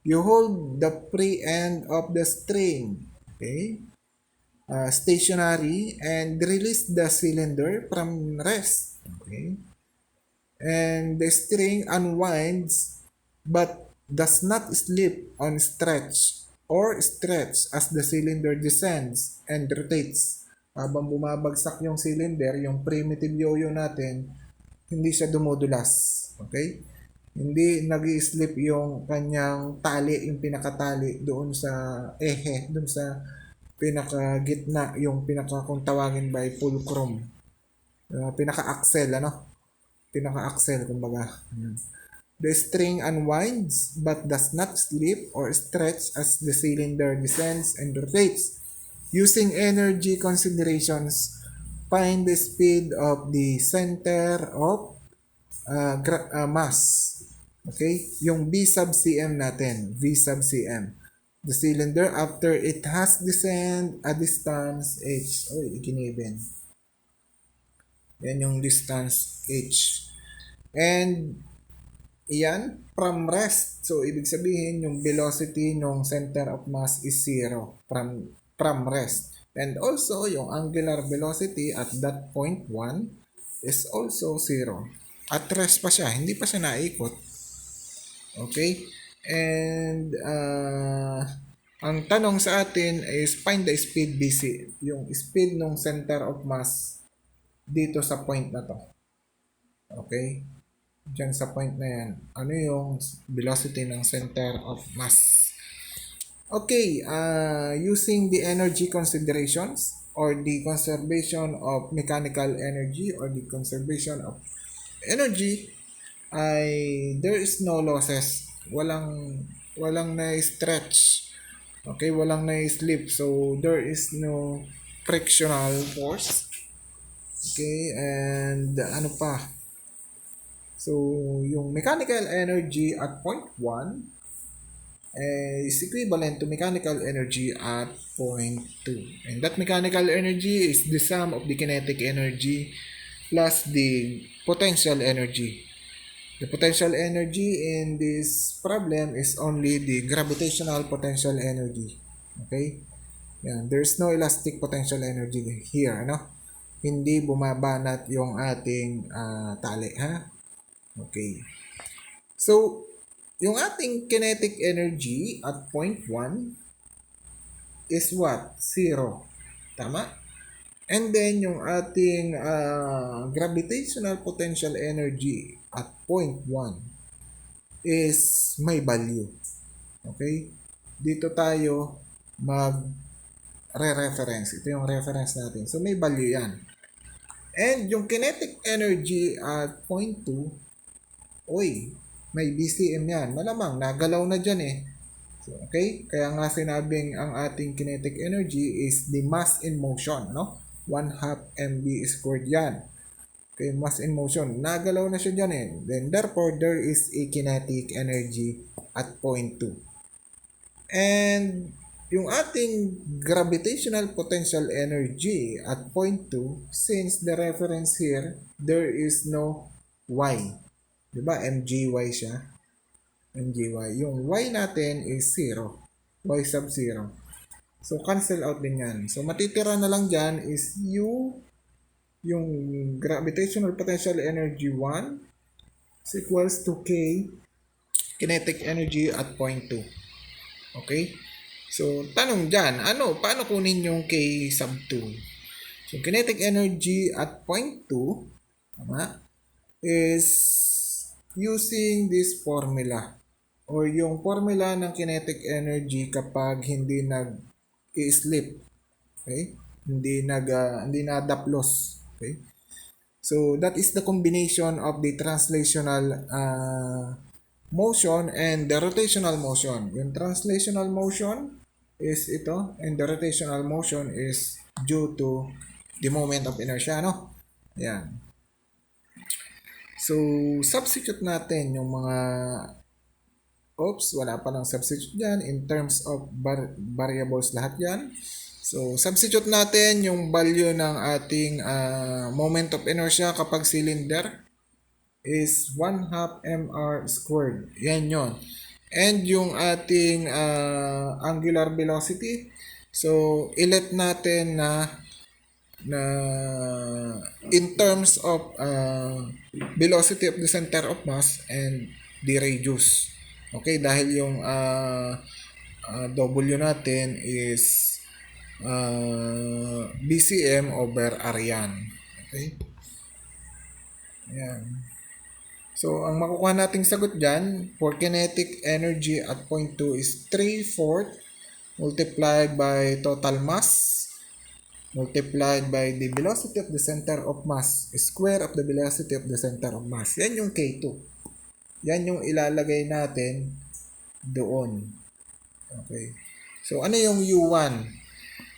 You hold the free end of the string. Okay? Stationary and release the cylinder from rest. Okay? And the string unwinds but does not slip on stretch or stretch as the cylinder descends and rotates. Habang bumabagsak yung cylinder, yung primitive yo-yo natin, hindi siya dumudulas. Okay? Hindi nag-i-slip yung kanyang tali, yung pinakatali doon sa ehe, doon sa pinaka-gitna, yung kung tawagin by fulcrum. Pinaka-axle, ano? Pinaka-axle, kumbaga. The string unwinds but does not slip or stretch as the cylinder descends and rotates. Using energy considerations, find the speed of the center of mass. Okay? Yung V sub cm natin. V sub cm. The cylinder after it has descend a distance h. Oy, ikinibin. Yan yung distance h. And yan, from rest. So, ibig sabihin, yung velocity ng center of mass is 0 from rest. And also, yung angular velocity at that point 1 is also 0. At rest pa siya, hindi pa siya naikot. Okay? And, ang tanong sa atin is find the speed BC. Yung speed ng center of mass dito sa point na to. Okay? Diyan sa point na yan. Ano yung velocity ng center of mass? Okay, using the energy considerations or the conservation of mechanical energy or the conservation of energy, there is no losses. Walang na-stretch. Okay, walang na-slip. So, there is no frictional force. Okay, and ano pa? So, yung mechanical energy at point 1 is equivalent to mechanical energy at point 2. And that mechanical energy is the sum of the kinetic energy plus the potential energy. The potential energy in this problem is only the gravitational potential energy. Okay? Yan. There's no elastic potential energy here. Ano? Hindi bumabanat yung ating tali. Ha? Okay. So, yung ating kinetic energy at point 1 is what? 0. Tama? And then, yung ating gravitational potential energy at point 1 is may value. Okay? Dito tayo mag-reference. Ito yung reference natin. So, may value yan. And yung kinetic energy at point 2 Uy, may BCM yan. Malamang, nagalaw na dyan eh. So, okay? Kaya nga sinabing ang ating kinetic energy is the mass in motion, no? 1/2 mv squared yan. Okay, mass in motion. Nagalaw na siya dyan eh. Then, therefore, there is a kinetic energy at point 2. And, yung ating gravitational potential energy at point 2, since the reference here, there is no y. Diba? MGY siya. MGY. Yung y natin is 0. Y sub 0. So, cancel out din yan. So, matitira na lang dyan is yung gravitational potential energy 1 is equals to K kinetic energy at point 2. Okay? So, tanong dyan, paano kunin yung K sub 2? So, kinetic energy at point 2, tama, is using this formula or yung formula ng kinetic energy kapag hindi nag-i-slip. Okay? Hindi nadaplos. Okay? So, that is the combination of the translational motion and the rotational motion. Yung translational motion is ito and the rotational motion is due to the moment of inertia, no? Ayan. So, substitute natin yung mga wala pa lang substitute dyan in terms of variables lahat yan. So, substitute natin yung value ng ating moment of inertia kapag cylinder is 1/2 mr squared. Yan yon. And yung ating angular velocity, so ilet natin na in terms of velocity of the center of mass and the radius. Okay, dahil yung W natin is BCM over Ryan. Okay? Ayan. So, ang makukuha nating sagot dyan, for kinetic energy at point 2 is 3/4 multiplied by total mass multiplied by the velocity of the center of mass, square of the velocity of the center of mass. Yan yung K2. Yan yung ilalagay natin doon. Okay. So, ano yung U1?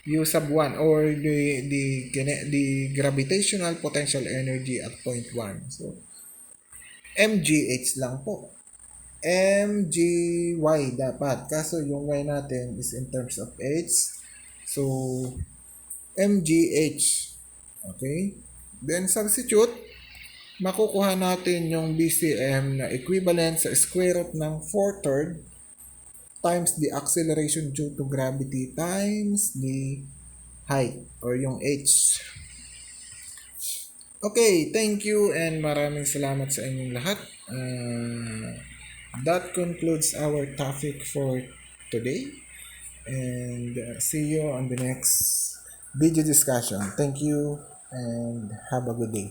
U sub 1 or the gravitational potential energy at point 1. So, MGH lang po. MGY dapat. Kaso yung Y natin is in terms of H. So, MGH. Okay? Then, substitute. Makukuha natin yung BCM na equivalent sa square root ng 4/3 times the acceleration due to gravity times the height or yung H. Okay, thank you and maraming salamat sa inyong lahat. That concludes our topic for today and see you on the next video discussion. Thank you and have a good day.